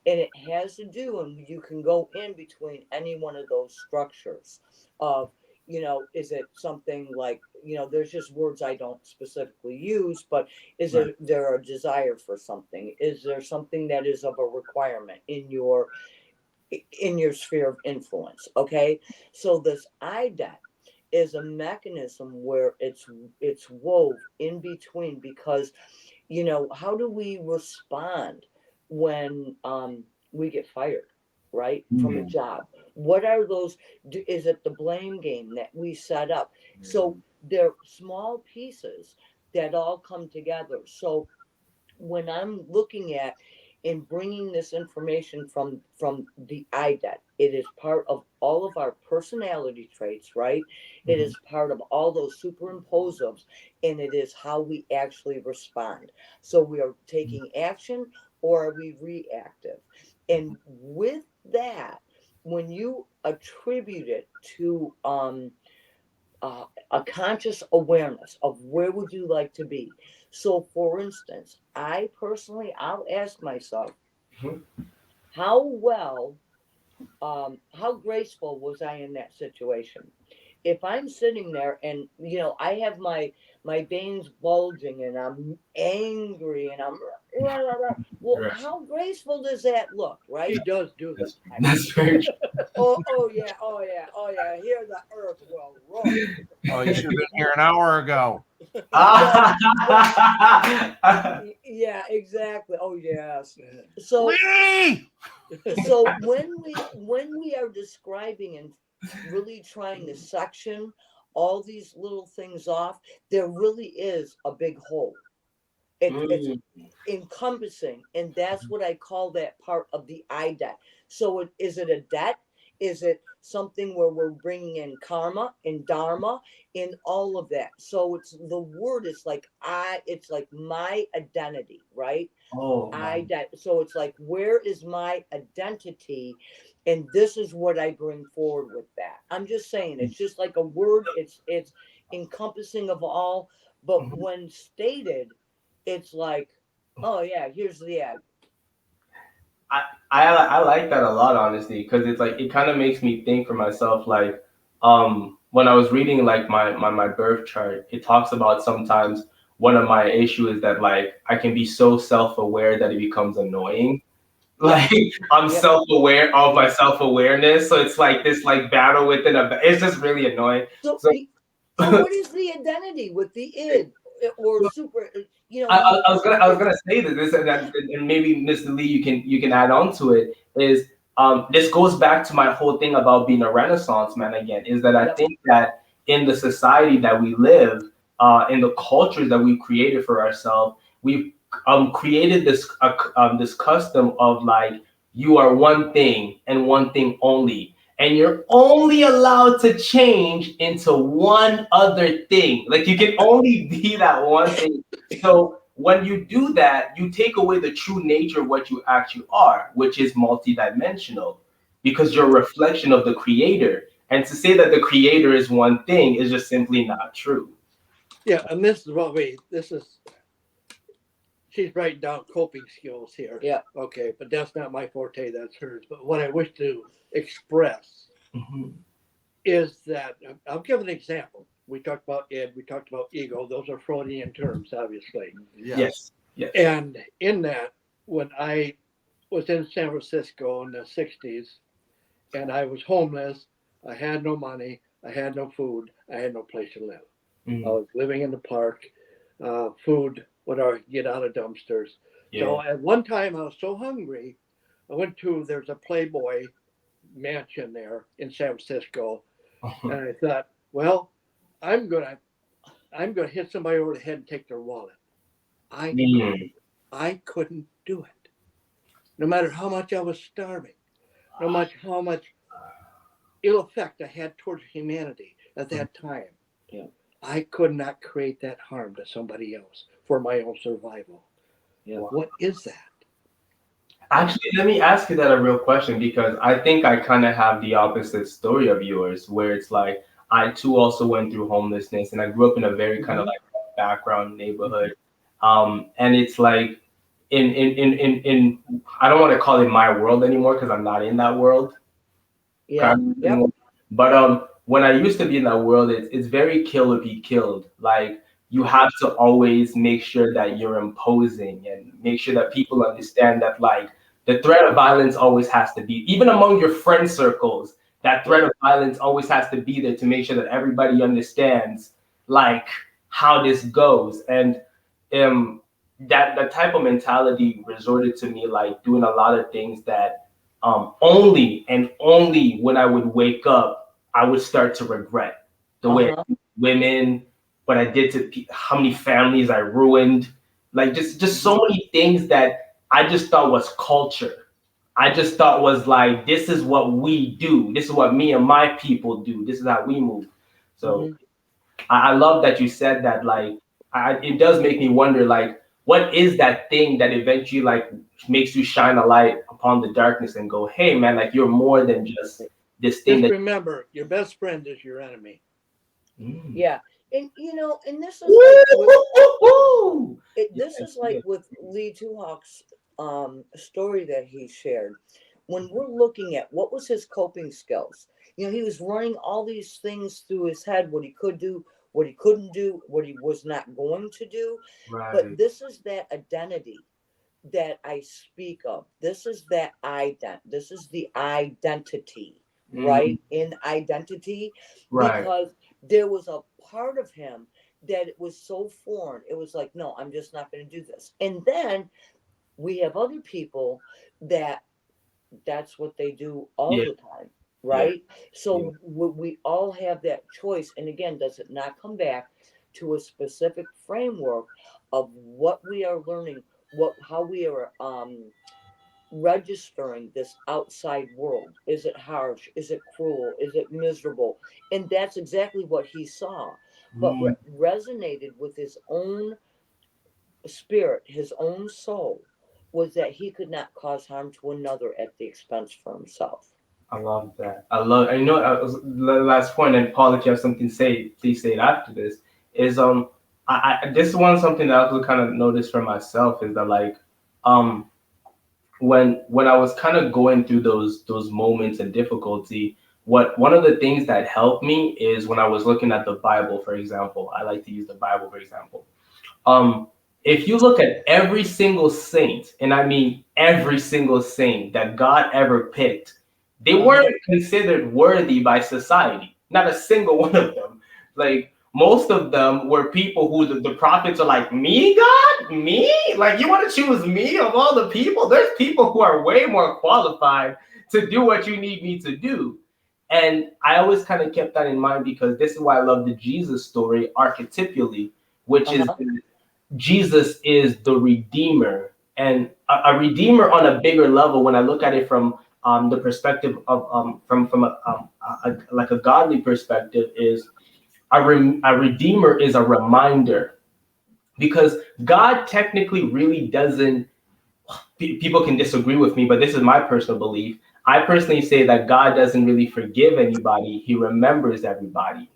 And it has to do, and you can go in between any one of those structures of, is it something like, there's just words I don't specifically use, but is Right. there a desire for something? Is there something that is of a requirement in your sphere of influence? Okay. So this IDET is a mechanism where it's wove in between because how do we respond when we get fired, right, from a Mm. job? What are those? Is it the blame game that we set up? So they're small pieces that all come together. So when I'm looking at and bringing this information from the IDET, it is part of all of our personality traits, right? It Mhm. is part of all those superimpositives, and it is how we actually respond. So we are taking action or are we reactive? And with that, when you attribute it to a conscious awareness of where would you like to be. So for instance, I personally, I'll ask myself, Mhm. how well, how graceful was I in that situation? If I'm sitting there and I have my veins bulging and I'm angry and I'm rah, rah, rah, well, Right. how graceful does that look, right? He does do that. That's very true. Oh yeah, oh yeah, oh yeah. Here the earth will roll. Oh, you Okay, should have been here an hour ago. well, yeah, exactly. Oh yes. So Lee! so when we are describing and really trying to section all these little things off, there really is a big hole. It's Mm. encompassing, and that's what I call that part of the I debt. So is it a debt? Is it something where we're bringing in karma and dharma in all of that? So it's the word is like it's like my identity, right? Oh my. So it's like, where is my identity? And this is what I bring forward with that. I'm just saying, it's just like a word. It's encompassing of all, but Mhm. when stated, it's like, oh yeah, here's the egg. I, I like that a lot, honestly, because it's like it kind of makes me think for myself, when I was reading like my birth chart, it talks about sometimes one of my issue is that like I can be so self-aware that it becomes annoying. Like I'm Yep. self-aware of my self-awareness, so it's like this like battle within it's just really annoying. So, So so what is the identity with the id or super? You know, I was gonna say that this and that, and maybe Mr. Lee, you can add on to it. Is this goes back to my whole thing about being a Renaissance man again? Is that I Yep. think that in the society that we live, in the cultures that we've created for ourselves, we've created this custom of like you are one thing and one thing only, and you're only allowed to change into one other thing. Like you can only be that one thing. So when you do that, you take away the true nature of what you actually are, which is multidimensional, because you're a reflection of the creator. And to say that the creator is one thing is just simply not true. Yeah, and this is she's writing down coping skills here. Yeah. Okay, but that's not my forte, that's hers. But what I wish to express Mhm. is that I'll give an example. We talked about id, we talked about ego. Those are Freudian terms, obviously. Yes. Yes. And in that, when I was in San Francisco in the 60s and I was homeless, I had no money, I had no food, I had no place to live. Mhm. I was living in the park, food, whatever I could get out of dumpsters. So Yeah. at one time I was so hungry, I went to, there's a Playboy mansion there in San Francisco. And I thought, well, I'm gonna hit somebody over the head and take their wallet. Mm. I couldn't do it. No matter how much I was starving, no matter how much ill effect I had towards humanity at that time. Yeah. I could not create that harm to somebody else for my own survival. Yeah. What is that? Actually, let me ask you that a real question because I think I kind of have the opposite story of yours, where it's like I too also went through homelessness and I grew up in a very kind of like background neighborhood. And it's like in I don't want to call it my world anymore because I'm not in that world. Yeah. Yep. But when I used to be in that world, it's very kill or be killed. Like you have to always make sure that you're imposing and make sure that people understand that like the threat of violence always has to be, even among your friend circles, that threat of violence always has to be there to make sure that everybody understands like how this goes. And that type of mentality resorted to me like doing a lot of things that only and only when I would wake up, I would start to regret the way I Uh-huh. treated women, what I did to how many families I ruined, like just so many things that I just thought was culture. I just thought was like this is what we do. This is what me and my people do. This is how we move. So Mhm. I love that you said that. Like, it does make me wonder, like, what is that thing that eventually like makes you shine a light upon the darkness and go, hey, man, like you're more than just this thing Just that. remember, your best friend is your enemy. Mm. Yeah. And and this is like with Woo! this Yes, is like yes. with Lee Tuhawk's story that he shared. When we're looking at what was his coping skills, he was running all these things through his head, what he could do, what he couldn't do, what he was not going to do. But Right. this is that identity that I speak of. This is that this is the identity, Mm. right? In identity, Right. because there was a part of him that it was so foreign. It was like, no, I'm just not going to do this. And then we have other people that that's what they do all Yeah. the time, Yeah. right? Yeah. So we all have that choice. And again, does it not come back to a specific framework of what we are learning, how we are registering this outside world? Is it harsh? Is it cruel? Is it miserable? And that's exactly what he saw, but Mm. resonated with his own spirit, his own soul, was that he could not cause harm to another at the expense for himself. I love that. I know. The last point, and Paul, if you have something to say, please say it after this. Is this is one something that I also kind of noticed for myself is that like um when I was kind of going through those moments and difficulty, what one of the things that helped me is when I was looking at the Bible, for example. I like to use the Bible, for example. Um, if you look at every single saint, and I mean every single saint that God ever picked, they weren't considered worthy by society. Not a single one of them. Like most of them were people who the prophets are like, me, God, me? Like you want to choose me of all the people? There's people who are way more qualified to do what you need me to do. And I always kind of kept that in mind because this is why I love the Jesus story archetypally, which is Jesus is the redeemer, and a redeemer on a bigger level. When I look at it from the perspective of from like a godly perspective, is a redeemer is a reminder because God technically really doesn't. People can disagree with me, but this is my personal belief. I personally say that God doesn't really forgive anybody; He remembers everybody.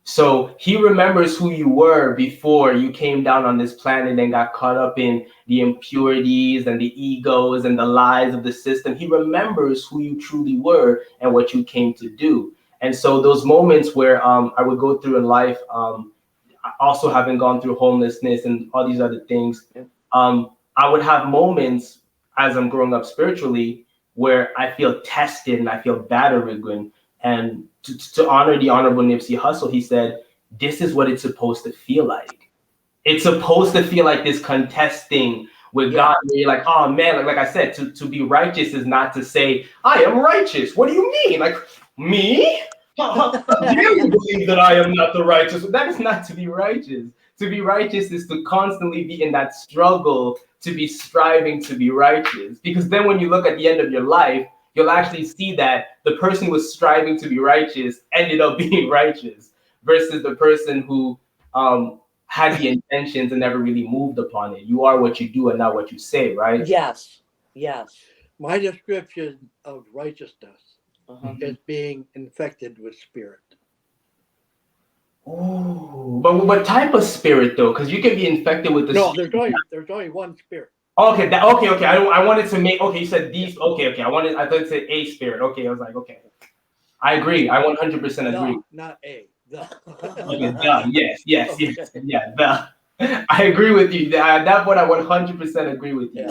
So he remembers who you were before you came down on this planet and got caught up in the impurities and the egos and the lies of the system. He remembers who you truly were and what you came to do. And so those moments where I would go through in life, also having gone through homelessness and all these other things, I would have moments as I'm growing up spiritually where I feel tested and I feel battered. And to honor the Honorable Nipsey Hussle, he said, this is what it's supposed to feel like. It's supposed to feel like this contesting with God, where you're like, oh man, like I said, to be righteous is not to say, I am righteous. What do you mean? Like, me? How dare you believe that I am not the righteous? That is not to be righteous. To be righteous is to constantly be in that struggle, to be striving to be righteous. Because then when you look at the end of your life, you'll actually see that the person who was striving to be righteous ended up being righteous versus the person who had the intentions and never really moved upon it. You are what you do and not what you say, right? Yes. Yes. My description of righteousness Uh-huh. is being infected with spirit. Oh, but what type of spirit though? Because you can be infected with the No, spirit. there's only one spirit. Okay, okay. I wanted to make. Okay, you said these. Okay. I thought you said a spirit. Okay, I was like, okay. I agree. I 100% agree. Not a. The. Okay, the. Yes. Okay. Yeah, the. I agree with you. That one I 100% agree with you.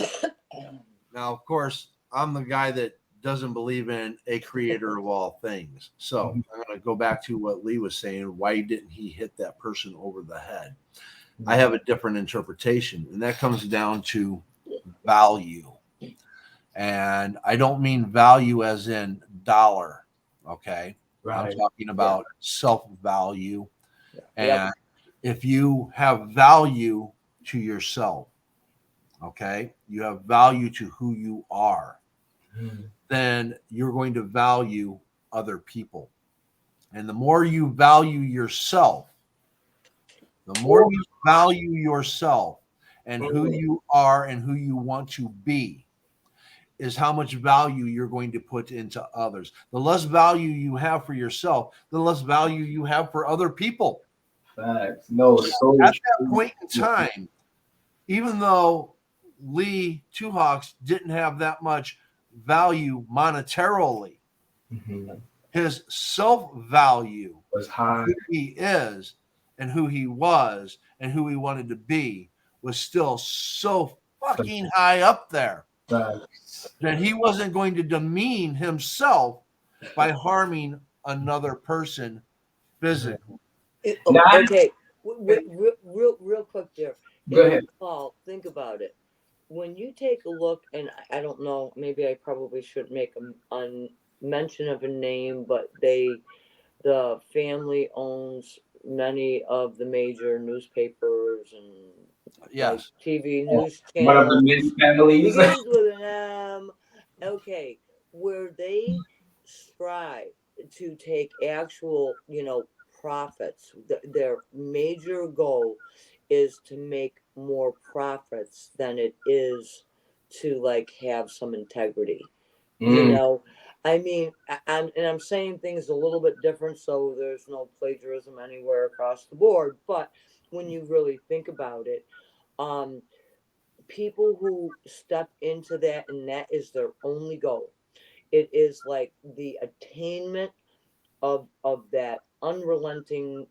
Yeah. Now, of course, I'm the guy that doesn't believe in a creator of all things. So I'm going to go back to what Lee was saying. Why didn't he hit that person over the head? I have a different interpretation, and that comes down to value. And I don't mean value as in dollar. Okay. I'm Right. talking about self value. And Yep. if you have value to yourself, okay, you have value to who you are, then you're going to value other people. And the more you value yourself, the more you value yourself and who you are and who you want to be, is how much value you're going to put into others. The less value you have for yourself, the less value you have for other people. Facts. No, so At that point in time, even though Lee Two Hawks didn't have that much value monetarily, his self-value was of high. who he is and who he was and who he wanted to be was still so fucking high up there Facts. that he wasn't going to demean himself by harming another person physically. Nah, Okay. Real quick there. go ahead. Paul, think about it. When you take a look, and I don't know, maybe I probably should make a mention of a name, but the family owns many of the major newspapers and like Yes. TV news One of the channels. many families. Begins with an M. Okay, where they strive to take actual, profits. Their major goal is to make more profits than it is to like have some integrity. You know, I mean, I'm saying things a little bit different, so there's no plagiarism anywhere across the board. But when you really think about it, um, people who step into that and that is their only goal, it is like the attainment of that unrelenting,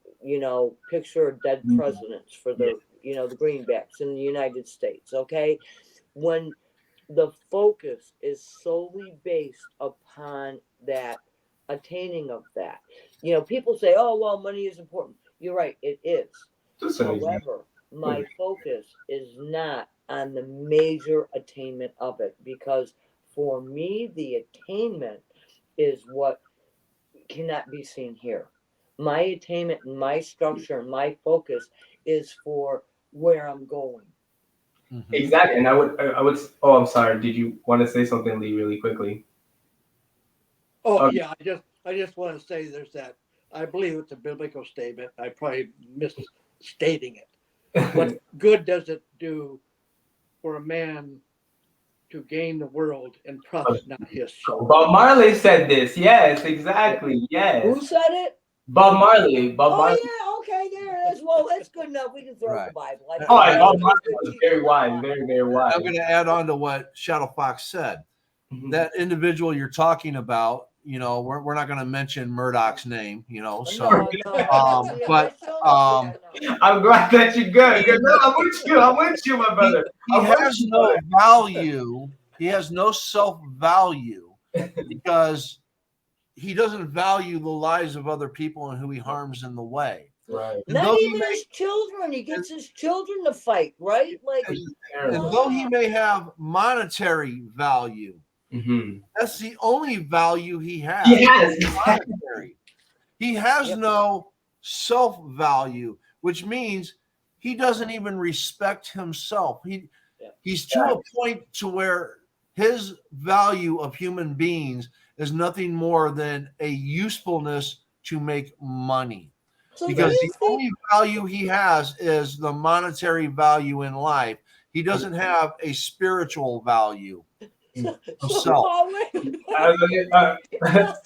picture of dead presidents for their the greenbacks in the United States. Okay, when the focus is solely based upon that attaining of that. People say, oh, well, money is important. You're right, it is. Just an example. However, my focus is not on the major attainment of it, because for me, the attainment is what cannot be seen here. My attainment and my structure and my focus is for where I'm going. Exactly. And I would. Oh, I'm sorry. Did you want to say something, Lee, really quickly? Oh yeah, I just want to say there's that. I believe it's a biblical statement. I probably misstating it. What good does it do for a man to gain the world and profit not his soul? Bob Marley said this. Yes, exactly. Yes. Who said it? Bob Marley. Bob Oh Marley. yeah, okay, there it is. Well, that's good enough. We can throw Right. the Bible. Oh, Bob Marley was very wise, very, very wise. I'm going to add on to what Shadow Fox said. That individual you're talking about, we're not going to mention Murdoch's name, so. But I'm glad that you're good. No, I'm with you, my brother. He has no value. He has no self-value because he doesn't value the lives of other people and who he harms in the way. Right. Not even his children. He gets his children to fight, right? Like, and though he may have monetary value, that's the only value he has. He has monetary. He has no self-value, which means he doesn't even respect himself. He's to a point to where his value of human beings is nothing more than a usefulness to make money. So because the only value he has is the monetary value in life. He doesn't have a spiritual value of self. I gotta laugh because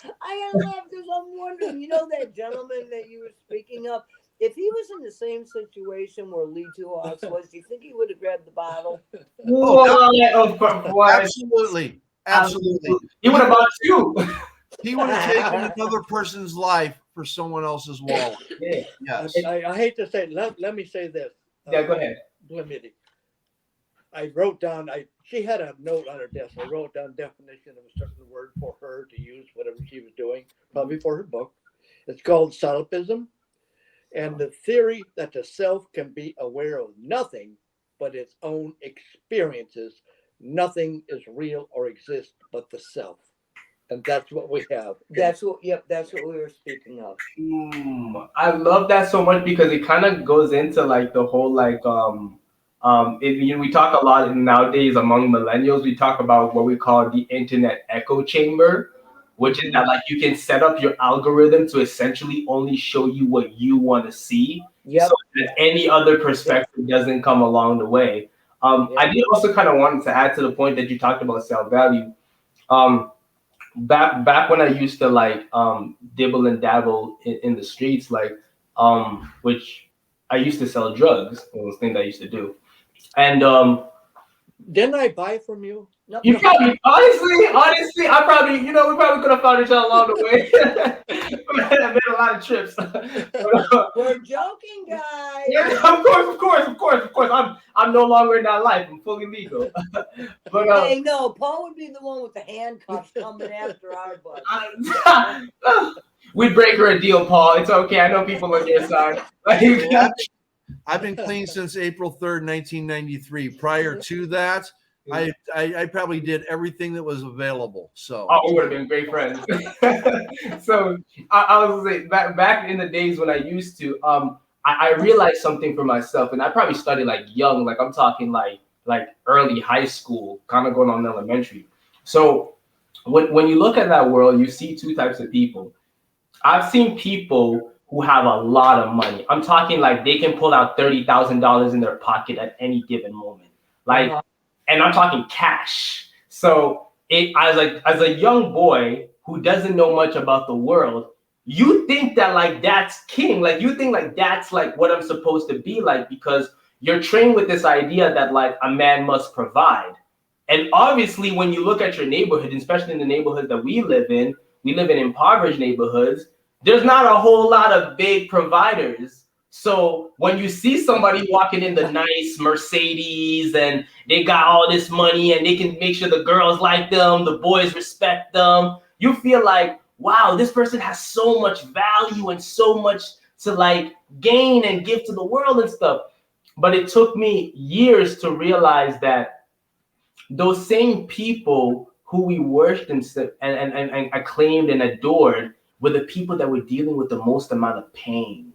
I'm wondering, that gentleman that you were speaking of, if he was in the same situation where Lee Two Hawks was, do you think he would have grabbed the bottle? Absolutely. He would have bought two. He would have taken another person's life for someone else's wallet. Yes. I hate to say, let me say this. Yeah, go ahead. Plamedi. I wrote down, she had a note on her desk. I wrote down definition of a certain word for her to use, whatever she was doing, probably for her book. It's called solipsism. And the theory that the self can be aware of nothing but its own experiences. Nothing is real or exists but the self. And that's what we have. That's what we were speaking of. I love that so much because it kind of goes into like the whole we talk a lot nowadays among millennials. We talk about what we call the internet echo chamber, which is that like you can set up your algorithm to essentially only show you what you want to see, so that any other perspective doesn't come along the way. I did also kind of want to add to the point that you talked about self-value. Back when I used to dibble and dabble in the streets, which I used to sell drugs. It was a thing that I used to do. And didn't I buy from you? No, you probably honestly, I probably, we probably could have found each other along the way. I made a lot of trips. We're joking, guys. Yeah, of course. I'm no longer in that life. I'm fully legal. But hey, no, Paul would be the one with the handcuffs coming after our butt. We'd break her a deal, Paul. It's okay. I know people on your side. I've been clean since April 3rd, 1993. Prior to that, I probably did everything that was available. So we would have been great friends. So I was gonna say back in the days when I used to, I realized something for myself, and I probably started young, I'm talking like early high school, kind of going on elementary. So when you look at that world, you see two types of people. I've seen people who have a lot of money. I'm talking they can pull out $30,000 in their pocket at any given moment. And I'm talking cash. So as a young boy who doesn't know much about the world, you think that that's king. You think that's what I'm supposed to be because you're trained with this idea that a man must provide. And obviously when you look at your neighborhood, especially in the neighborhood that we live in impoverished neighborhoods, there's not a whole lot of big providers So when you see somebody walking in the nice Mercedes and they got all this money and they can make sure the girls like them, the boys respect them, you feel like, wow, this person has so much value and so much to like gain and give to the world and stuff. But it took me years to realize that those same people who we worshipped and acclaimed and adored were the people that were dealing with the most amount of pain.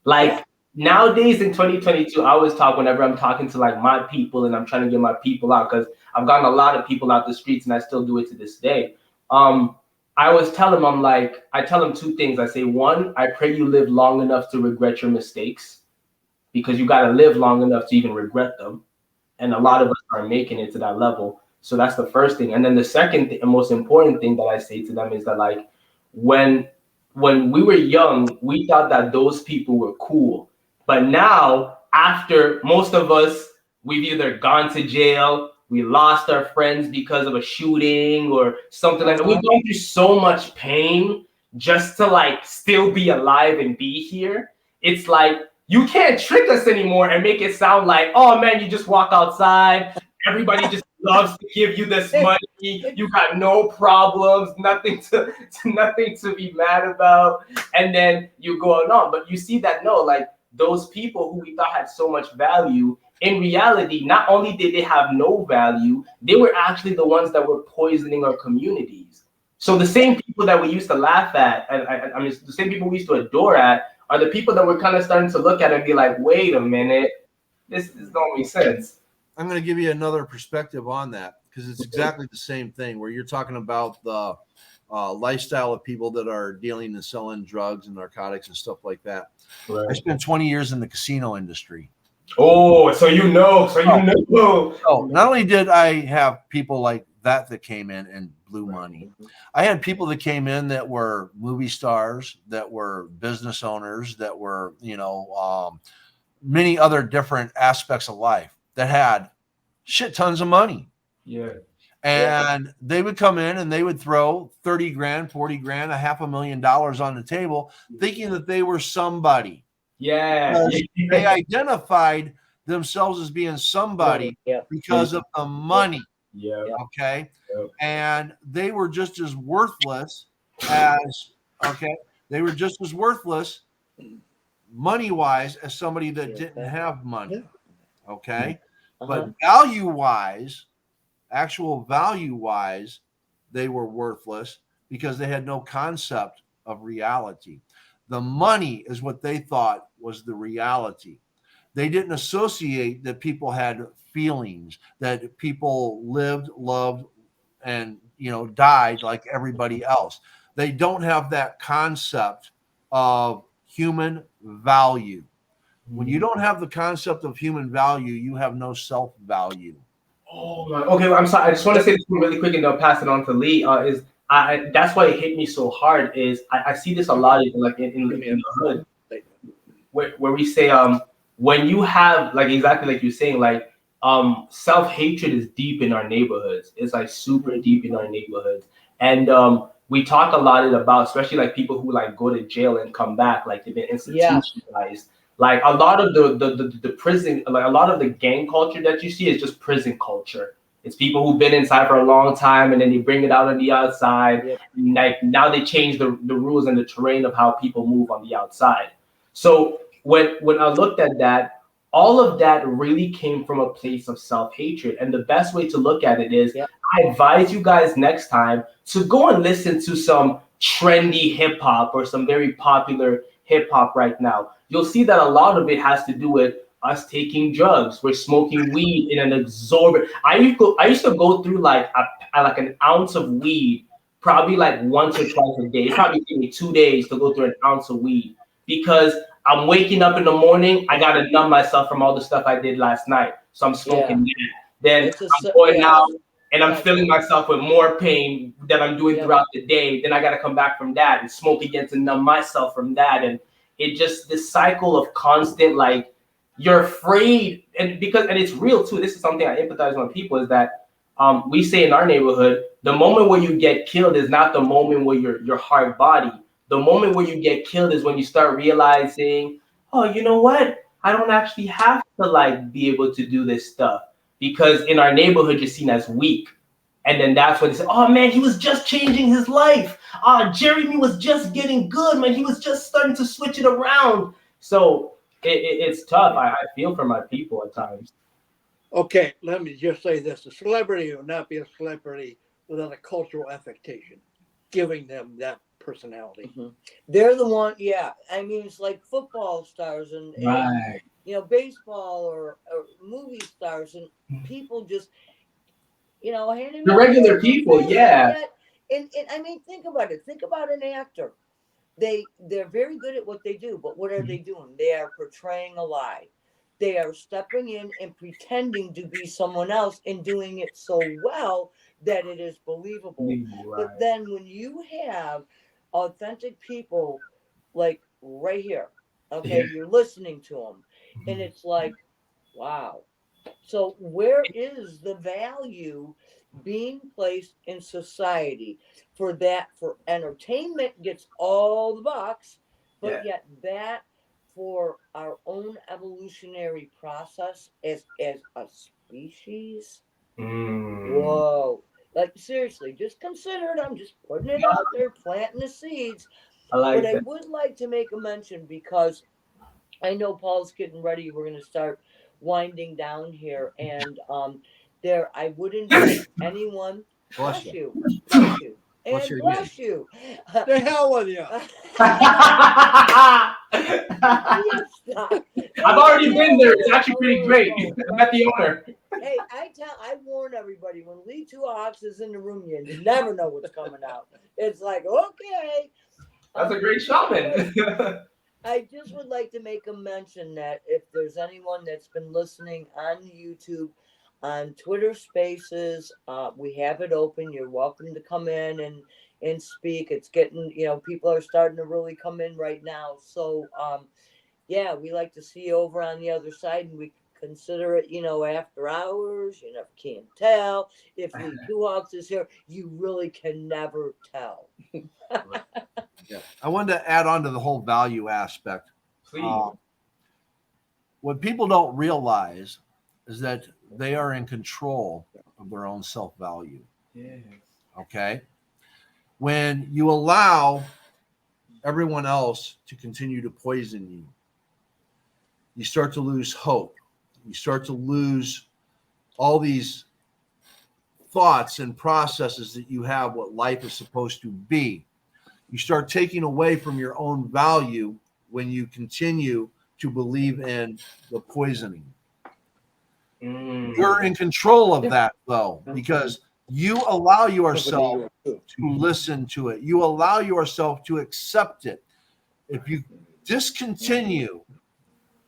Like nowadays in 2022, I always talk whenever I'm talking to like my people and I'm trying to get my people out, because I've gotten a lot of people out the streets and I still do it to this day. I always tell them, I tell them two things. I say, one, I pray you live long enough to regret your mistakes, because you got to live long enough to even regret them. And a lot of us aren't making it to that level. So that's the first thing. And then the second and most important thing that I say to them is that like when we were young, we thought that those people were cool. But now, after most of us, we've either gone to jail, we lost our friends because of a shooting or something like that. We've gone through so much pain just to like still be alive and be here. It's like you can't trick us anymore and make it sound like, oh man, you just walk outside, everybody just loves to give you this money, you got no problems, nothing to be mad about, and then you go on. But you see that no, like those people who we thought had so much value, in reality, not only did they have no value, they were actually the ones that were poisoning our communities. So the same people that we used to laugh at, I mean, the same people we used to adore at, are the people that we're kind of starting to look at and be like, wait a minute, this don't make sense. I'm going to give you another perspective on that, because it's exactly the same thing where you're talking about the lifestyle of people that are dealing and selling drugs and narcotics and stuff like that. Right. I spent 20 years in the casino industry. Oh, so you know. So not only did I have people like that came in and blew money, I had people that came in that were movie stars, that were business owners, that were, many other different aspects of life that had shit tons of money. Yeah. And they would come in and they would throw 30 grand, 40 grand, $500,000 on the table, thinking that they were somebody. Yeah. They identified themselves as being somebody because of the money. Yeah. Okay. Yep. And they were just as worthless as money-wise as somebody that didn't have money. Okay. But value-wise, actual value-wise, they were worthless because they had no concept of reality. The money is what they thought was the reality. They didn't associate that people had feelings, that people lived, loved, and died like everybody else. They don't have that concept of human value. When you don't have the concept of human value, you have no self-value. Oh my. Okay, I'm sorry. I just want to say this really quick and then I'll pass it on to Lee. That's why it hit me so hard. Is I see this a lot in the hood, where we say when you have like exactly like you're saying, like self-hatred is deep in our neighborhoods. It's like super deep in our neighborhoods, and we talk a lot about, especially like people who like go to jail and come back, like they've been institutionalized. Yeah. Like a lot of the prison, like a lot of the gang culture that you see is just prison culture. It's people who've been inside for a long time and then they bring it out on the outside. Yep. Like now they change the rules and the terrain of how people move on the outside. So when I looked at that, all of that really came from a place of self-hatred. And the best way to look at it is, I advise you guys next time to go and listen to some trendy hip hop or some very popular hip hop right now. You'll see that a lot of it has to do with us taking drugs. We're smoking weed in an exorbitant. I used to go through like an ounce of weed, probably like once or twice a day. It probably took me 2 days to go through an ounce of weed because I'm waking up in the morning. I gotta numb myself from all the stuff I did last night, so I'm smoking that. Then I'm going out and I'm filling myself with more pain that I'm doing throughout the day. Then I gotta come back from that and smoke again to numb myself from that. And it just this cycle of constant like you're afraid, and it's real too. This is something I empathize with people is that we say in our neighborhood, the moment where you get killed is not the moment where your hard body. The moment where you get killed is when you start realizing, oh, you know what? I don't actually have to like be able to do this stuff because in our neighborhood you're seen as weak. And then that's when they say, oh man, he was just changing his life. Jeremy was just getting good, man. He was just starting to switch it around. So it's tough. I feel for my people at times. Okay, let me just say this. A celebrity will not be a celebrity without a cultural affectation, giving them that personality. Mhm. They're the one, yeah. I mean, it's like football stars and baseball or movie stars, and people just, handing The out regular bills and people, things yeah. like that. And I mean, think about it. Think about an actor. They're very good at what they do, but what are they doing? They are portraying a lie. They are stepping in and pretending to be someone else and doing it so well that it is believable. But Right. then when you have authentic people like right here, okay, Yeah. you're listening to them, and it's like, wow. So where is the value being placed in society for that? For entertainment gets all the bucks, Yeah. but yet that for our own evolutionary process as a species, Mm. whoa. Like seriously, just consider it. I'm just putting it out there, planting the seeds. I But like I that. would like to make a mention because I know Paul's getting ready. We're going to start winding down here, and I would invite anyone. Bless Bless you. you, bless you, Bless and your ears. bless you. The hell with you. I've You stop. already been there. It's A actually pretty little great. both, I met right? the owner. Hey, I warn everybody when Lee Two Hawks is in the room, you never know what's coming out. It's like okay. That's a great shaman. I just would like to make a mention that if there's anyone that's been listening on YouTube, on Twitter Spaces, we have it open. You're welcome to come in and speak. It's getting, people are starting to really come in right now. So, yeah, we like to see you over on the other side, and we consider it, after hours. You never can tell. If Lee Two Hawks is here, you really can never tell. Yeah. I wanted to add on to the whole value aspect. Please. What people don't realize is that they are in control of their own self-value. Yes. Okay. When you allow everyone else to continue to poison you, you start to lose hope. You start to lose all these thoughts and processes that you have what life is supposed to be. You start taking away from your own value when you continue to believe in the poisoning. You're in control of that, though, because you allow yourself to listen to it. You allow yourself to accept it. If you discontinue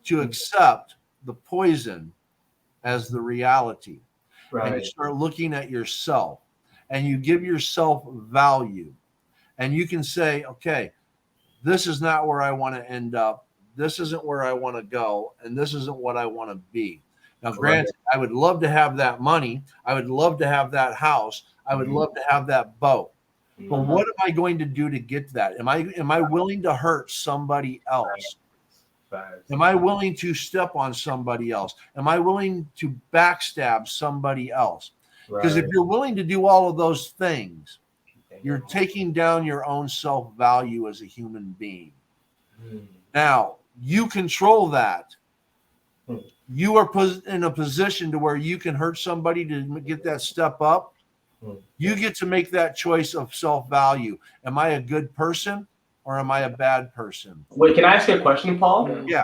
to accept the poison as the reality, and you Right. start looking at yourself and you give yourself value, and you can say, okay, this is not where I want to end up. This isn't where I want to go. And this isn't what I want to be. Now, granted, I would love to have that money. I would love to have that house. I would love to have that boat. But what am I going to do to get that? Am I willing to hurt somebody else? Am I willing to step on somebody else? Am I willing to backstab somebody else? Because if you're willing to do all of those things, you're taking down your own self-value as a human being. Now, you control that. You are in a position to where you can hurt somebody to get that step up. You get to make that choice of self-value. Am I a good person or am I a bad person? Wait, can I ask you a question, Paul? Yeah.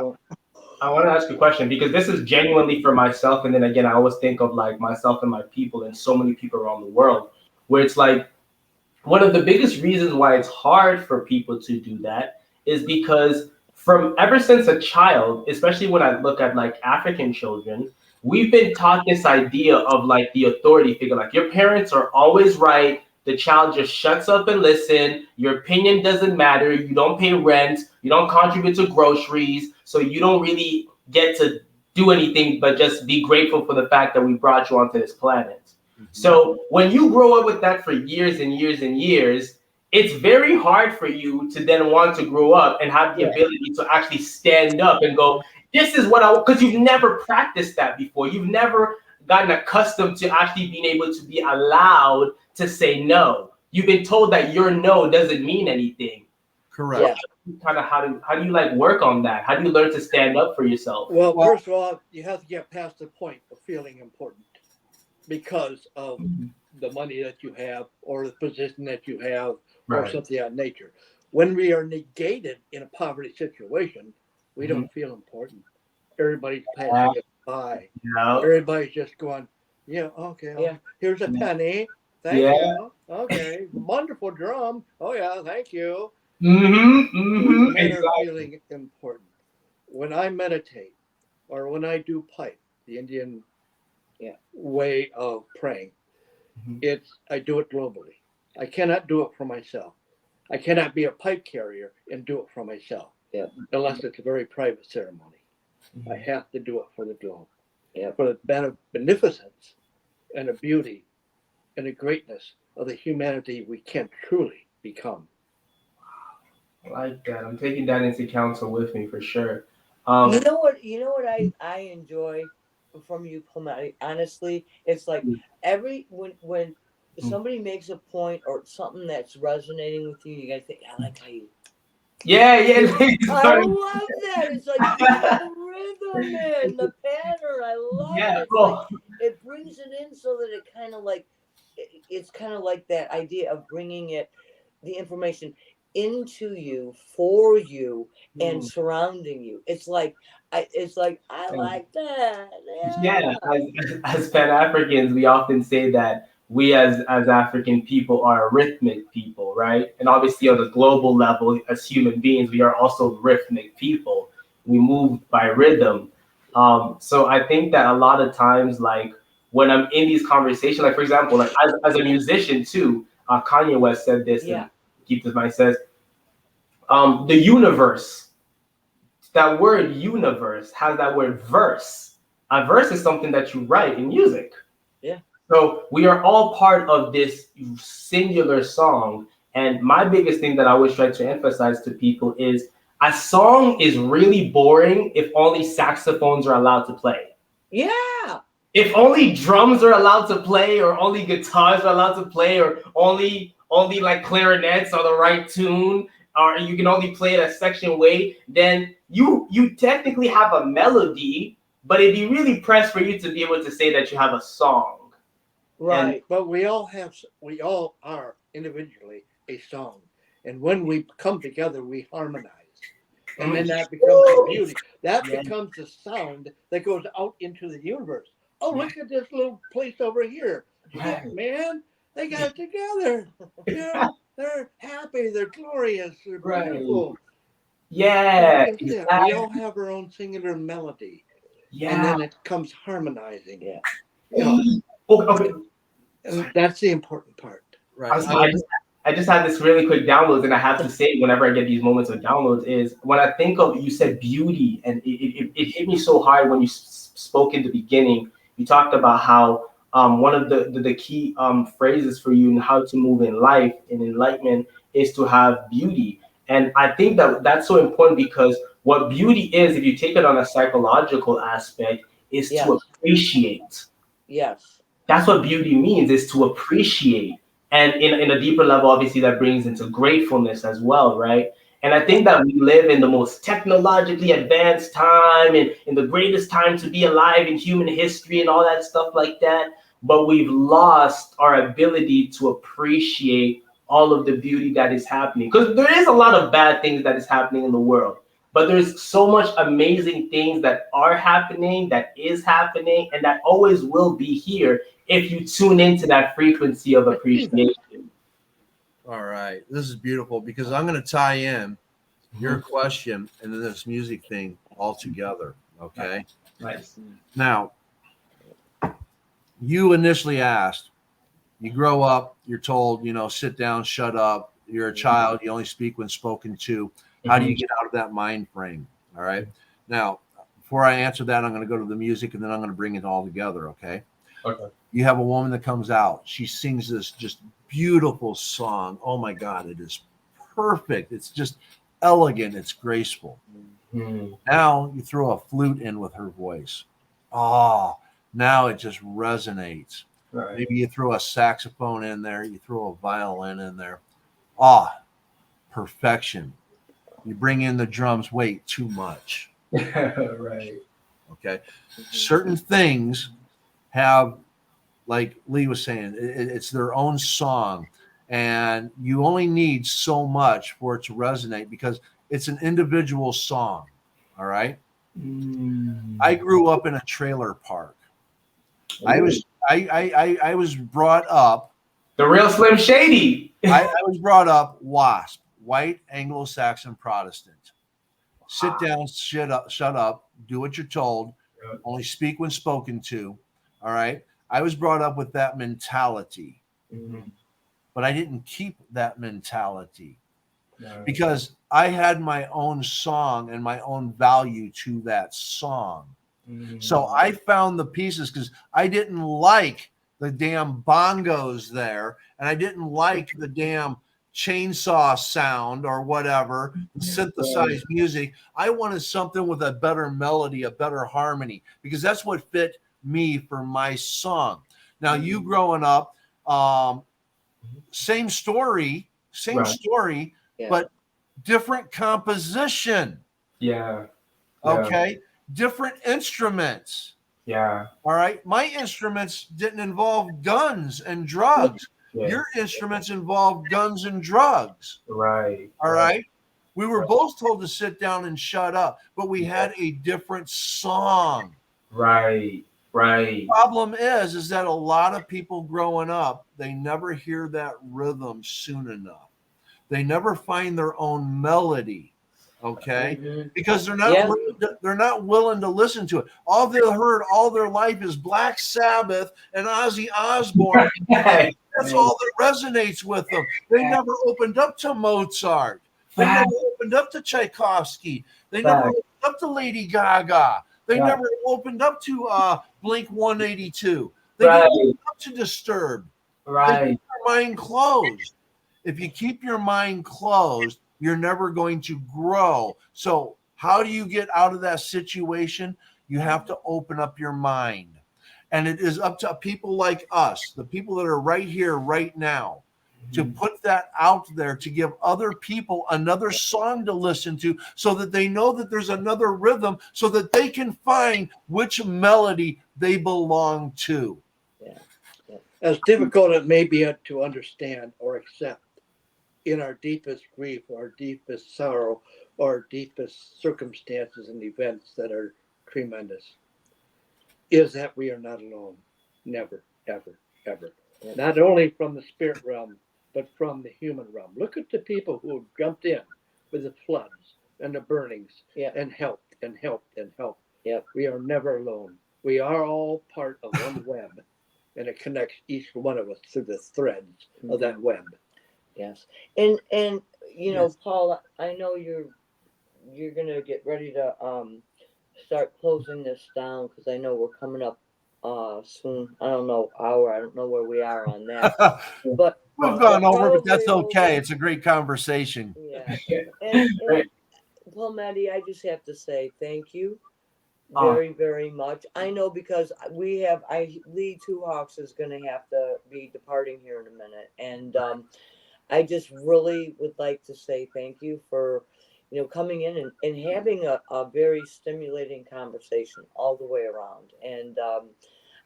I want to ask you a question because this is genuinely for myself. And then again, I always think of like myself and my people and so many people around the world where it's like one of the biggest reasons why it's hard for people to do that is because from ever since a child, especially when I look at like African children, we've been taught this idea of like the authority figure, like your parents are always right. The child just shuts up and listen. Your opinion doesn't matter. You don't pay rent. You don't contribute to groceries. So you don't really get to do anything but just be grateful for the fact that we brought you onto this planet. So when you grow up with that for years and years and years, it's very hard for you to then want to grow up and have the Yeah. ability to actually stand up and go, this is what because you've never practiced that before. You've never gotten accustomed to actually being able to be allowed to say no. You've been told that your no doesn't mean anything. Correct. Yeah. Kind of how do you like work on that? How do you learn to stand up for yourself? Well, Well- first of all, you have to get past the point of feeling important because of the money that you have or the position that you have or Right. something of that nature. When we are negated in a poverty situation, we don't feel important. Everybody's passing it by. No. Everybody's just going, yeah, okay, Yeah. here's a penny. Thank Yeah. you. Okay, wonderful drum. Oh yeah, thank you. Mm-hmm. So it's a matter Exactly. of feeling important. When I meditate or when I do pipe, the Indian way of praying, Mhm. I do it globally. I cannot do it for myself. I cannot be a pipe carrier and do it for myself. Yeah. Unless it's a very private ceremony. I have to do it for the globe. Yeah. For the beneficence and the beauty and the greatness of the humanity we can truly become. I like that. I'm taking that into counsel with me for sure. You know what? I enjoy from you, Plamedi. Honestly, it's like when somebody makes a point or something that's resonating with you, you gotta think, I like how you. yeah. I love that. It's like you got the rhythm in the pattern. I love Yeah, it. It's bro. like it brings it in so that it kind of like it's kind of like that idea of bringing the information into you, for you, and surrounding you. It's like I like that. Yeah, as Pan Africans, we often say that we as African people are a rhythmic people, right? And obviously, on the global level, as human beings, we are also rhythmic people. We move by rhythm. So I think that a lot of times, like when I'm in these conversations, like for example, like as a musician too, Kanye West said this, Yeah. and keep this in mind, says, the universe. That word universe has that word verse. A verse is something that you write in music. Yeah. So we are all part of this singular song. And my biggest thing that I always try to emphasize to people is a song is really boring if only saxophones are allowed to play. Yeah. If only drums are allowed to play, or only guitars are allowed to play, or only like clarinets are the right tune, or you can only play it a section way, then you technically have a melody, but it'd be really pressed for you to be able to say that you have a song. Right. But we all are individually a song. And when we come together, we harmonize. And then that becomes the beauty. That becomes the sound that goes out into the universe. Oh, look at this little place over here. Shit, man. They got it together. You know, they're happy, they're glorious, they're beautiful. Yeah, We all have our own singular melody. yeah. And then it comes harmonizing. Yeah. You know, Okay. and that's the important part. Right. I just had this really quick downloads, and I have to say, whenever I get these moments of downloads, is when I think of, you said beauty, and it hit me so hard when you spoke in the beginning. You talked about how one of the key phrases for you and how to move in life and enlightenment is to have beauty. And I think that that's so important, because what beauty is, if you take it on a psychological aspect, is Yes. to appreciate. Yes. That's what beauty means, is to appreciate. And in a deeper level, obviously, that brings into gratefulness as well, right? And I think that we live in the most technologically advanced time, and in the greatest time to be alive in human history and all that stuff like that. But we've lost our ability to appreciate all of the beauty that is happening. Because there is a lot of bad things that is happening in the world. But there's so much amazing things that are happening, that is happening, and that always will be here if you tune into that frequency of appreciation. All right. This is beautiful, because I'm going to tie in your question and then this music thing all together. Okay. Nice. Now, you initially asked, you grow up, you're told, sit down, shut up. You're a child. You only speak when spoken to. How do you get out of that mind frame? All right. Now, before I answer that, I'm going to go to the music, and then I'm going to bring it all together. Okay. Okay. You have a woman that comes out. She sings this just beautiful song. Oh my God, it is perfect. It's just elegant. It's graceful. Mm. Now you throw a flute in with her voice. Oh, now it just resonates. Right. Maybe you throw a saxophone in there. You throw a violin in there. Ah, perfection. You bring in the drums. Wait, too much. Right. Okay. Certain things have, like Lee was saying, it's their own song, and you only need so much for it to resonate because it's an individual song. All right. I Mm. grew up in a trailer park. I was brought up. The real Slim Shady. I was brought up WASP, white Anglo-Saxon Protestant. Sit down, shut up, do what you're told, only speak when spoken to. All right. I was brought up with that mentality, Mhm. but I didn't keep that mentality Right. because I had my own song and my own value to that song. So Mm. I found the pieces because I didn't like the damn bongos there, and I didn't like the damn chainsaw sound or whatever, the synthesized music. I wanted something with a better melody, a better harmony, because that's what fit me for my song. Now, you growing up, same story, Right. Yeah. but different composition. Yeah. Yeah. Okay, different instruments. Yeah. All right. My instruments didn't involve guns and drugs. Yeah. Your instruments involved guns and drugs. Right. All Right. right. We were both told to sit down and shut up, but we had a different song. Right. Right. Problem is that a lot of people growing up, they never hear that rhythm soon enough. They never find their own melody. Okay. Mhm. Because they're not Yeah. they're not willing to listen to it. All they heard all their life is Black Sabbath and Ozzy Osbourne. Right. That's all that resonates with them. They never opened up to Mozart. They never opened up to Tchaikovsky. They never Fact. opened up to Lady Gaga. They Right. never opened up to Blink 182. They Right. didn't open up to Disturbed. They Right. keep their mind closed. If you keep your mind closed, you're never going to grow. So, how do you get out of that situation? You have to open up your mind. And it is up to people like us, the people that are right here, right now, to put that out there to give other people another song to listen to so that they know that there's another rhythm so that they can find which melody they belong to. As difficult it may be to understand or accept, in our deepest grief, our deepest sorrow, or deepest circumstances and events that are tremendous, is that we are not alone. Never, ever, ever. Not only from the spirit realm, but from the human realm. Look at the people who jumped in with the floods and the burnings and helped and helped and helped. Yep. We are never alone. We are all part of one web, and it connects each one of us through the threads of that web. Yes. And you know, Paul, I know you're gonna get ready to start closing this down because I know we're coming up soon. I don't know hour. I don't know where we are on that. But We've gone we're over, but that's probably okay. over. It's a great conversation. Yeah. And Plamedi, I just have to say thank you very, very much. I know because Lee Two Hawks is going to have to be departing here in a minute, and I just really would like to say thank you for, you know, coming in and having a very stimulating conversation all the way around. And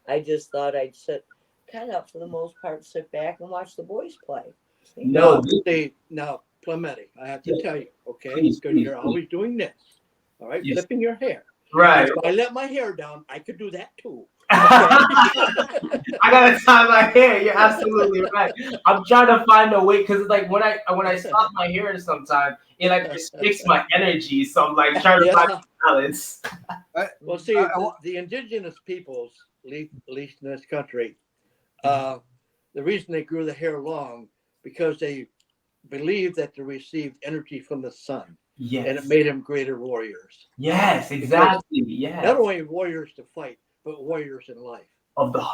I just thought I'd kind of, for the most part, sit back and watch the boys play. No, now, Plamedi, I have to tell you, okay, because you're always doing this, all right, flipping your hair. Right. If I let my hair down, I could do that too. I gotta tie my hair. You're absolutely right. I'm trying to find a way because it's like when I stop my hair sometimes it like restricts my energy. So I'm like trying to find balance. Well, see, the indigenous peoples, at least in this country, the reason they grew the hair long because they believed that they received energy from the sun. Yes. And it made them greater warriors. Yes, exactly. Yes. Not only warriors to fight, but warriors in life. Of the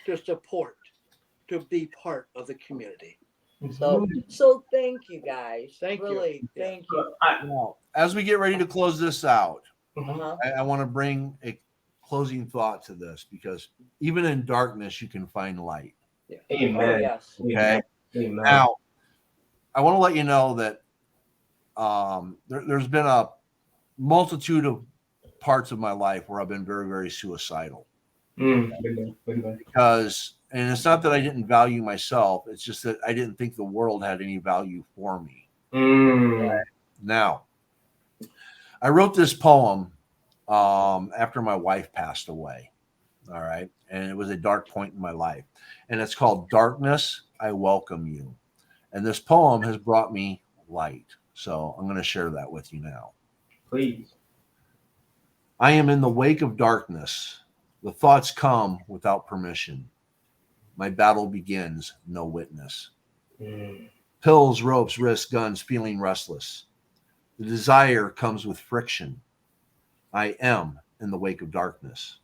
to support, to be part of the community. So thank you guys. Thank you. Really, Yeah. thank you. Now, as we get ready to close this out, Uh-huh. I want to bring a closing thought to this, because even in darkness, you can find light. Amen. Oh yes. Okay. Amen. Now, I want to let you know that there's been a multitude of parts of my life where I've been very, very suicidal. Been there. Because, and it's not that I didn't value myself, it's just that I didn't think the world had any value for me. Now, I wrote this poem after my wife passed away. All right. And it was a dark point in my life. And it's called Darkness, I Welcome You. And this poem has brought me light. So I'm going to share that with you now. Please. I am in the wake of darkness. The thoughts come without permission. My battle begins, no witness. Pills, ropes, wrists, guns, feeling restless. The desire comes with friction. I am in the wake of darkness.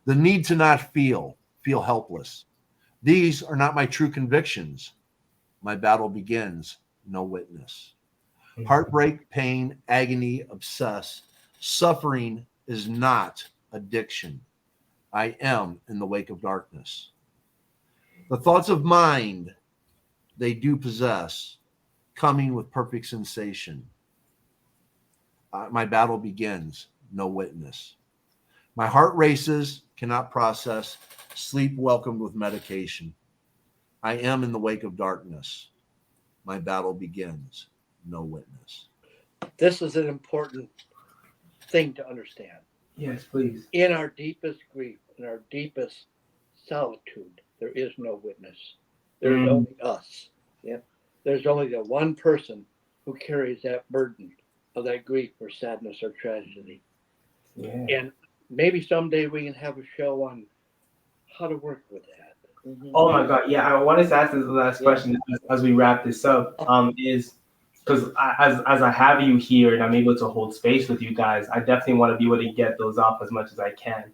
The need to not feel helpless. These are not my true convictions. My battle begins, no witness. Heartbreak, pain, agony, obsess. Suffering is not addiction. I am in the wake of darkness. The thoughts of mind, they do possess, coming with perfect sensation. My battle begins, no witness. My heart races, cannot process, sleep welcomed with medication. I am in the wake of darkness. My battle begins, no witness. This is an important thing to understand. Yes, please. In our deepest grief, in our deepest solitude, there is no witness. There's only us. Yep. There's only the one person who carries that burden of that grief or sadness or tragedy. Yeah. And maybe someday we can have a show on how to work with that. Mhm. Oh my God. Yeah, I wanted to ask this last question as we wrap this up. Is because as I have you here and I'm able to hold space with you guys, I definitely want to be able to get those off as much as I can.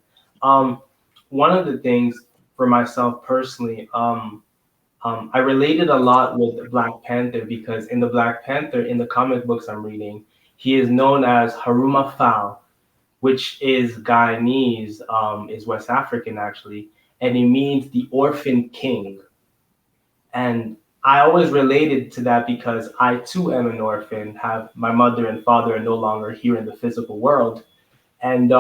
One of the things for myself personally, I related a lot with Black Panther because in the Black Panther, in the comic books I'm reading, he is known as Haruma Fowl, which is Guyanese, is West African actually, and it means the orphan king. And I always related to that because I too am an orphan, have my mother and father are no longer here in the physical world. And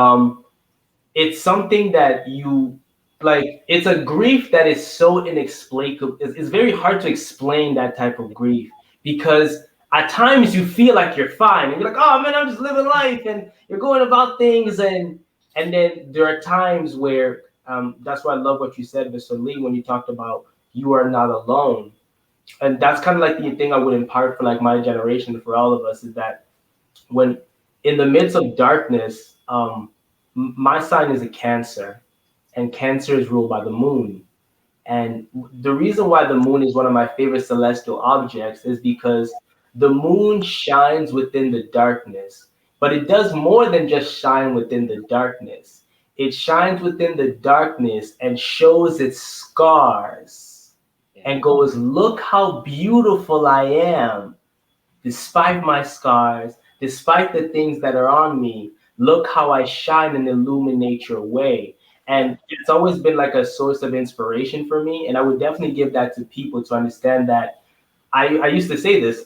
it's something that you like, it's a grief that is so inexplicable. It's very hard to explain that type of grief because at times you feel like you're fine and you're like, oh man, I'm just living life and you're going about things. And then there are times where that's why I love what you said, Mr. Lee, when you talked about you are not alone. And that's kind of like the thing I would impart for like my generation, for all of us, is that when in the midst of darkness, my sign is a Cancer, and Cancer is ruled by the moon. And the reason why the moon is one of my favorite celestial objects is because the moon shines within the darkness, but it does more than just shine within the darkness. It shines within the darkness and shows its scars and goes, look how beautiful I am despite my scars, despite the things that are on me. Look how I shine and illuminate your way. And it's always been like a source of inspiration for me. And I would definitely give that to people to understand that I used to say this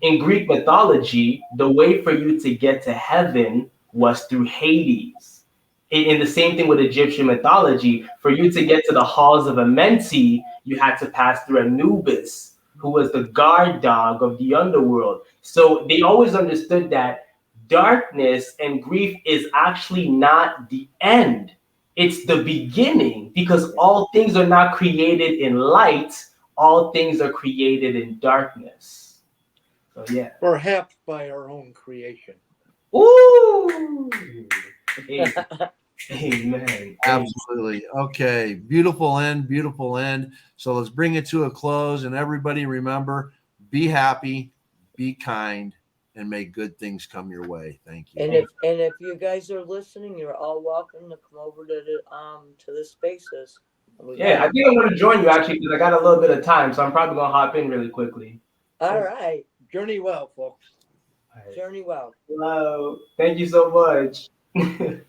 in Greek mythology, the way for you to get to heaven was through Hades. In the same thing with Egyptian mythology, for you to get to the halls of Amenti, you had to pass through Anubis, who was the guard dog of the underworld. So they always understood that darkness and grief is actually not the end. It's the beginning because all things are not created in light, all things are created in darkness. So yeah. Perhaps by our own creation. Ooh. Amen. Absolutely. Okay. Beautiful end. Beautiful end. So let's bring it to a close. And everybody remember, be happy, be kind, and may good things come your way. Thank you. And if you guys are listening, you're all welcome to come over to the spaces. Yeah, I think I'm going to join you actually because I got a little bit of time, so I'm probably going to hop in really quickly. All right. Journey well, folks. All right. Journey well. Hello. Thank you so much.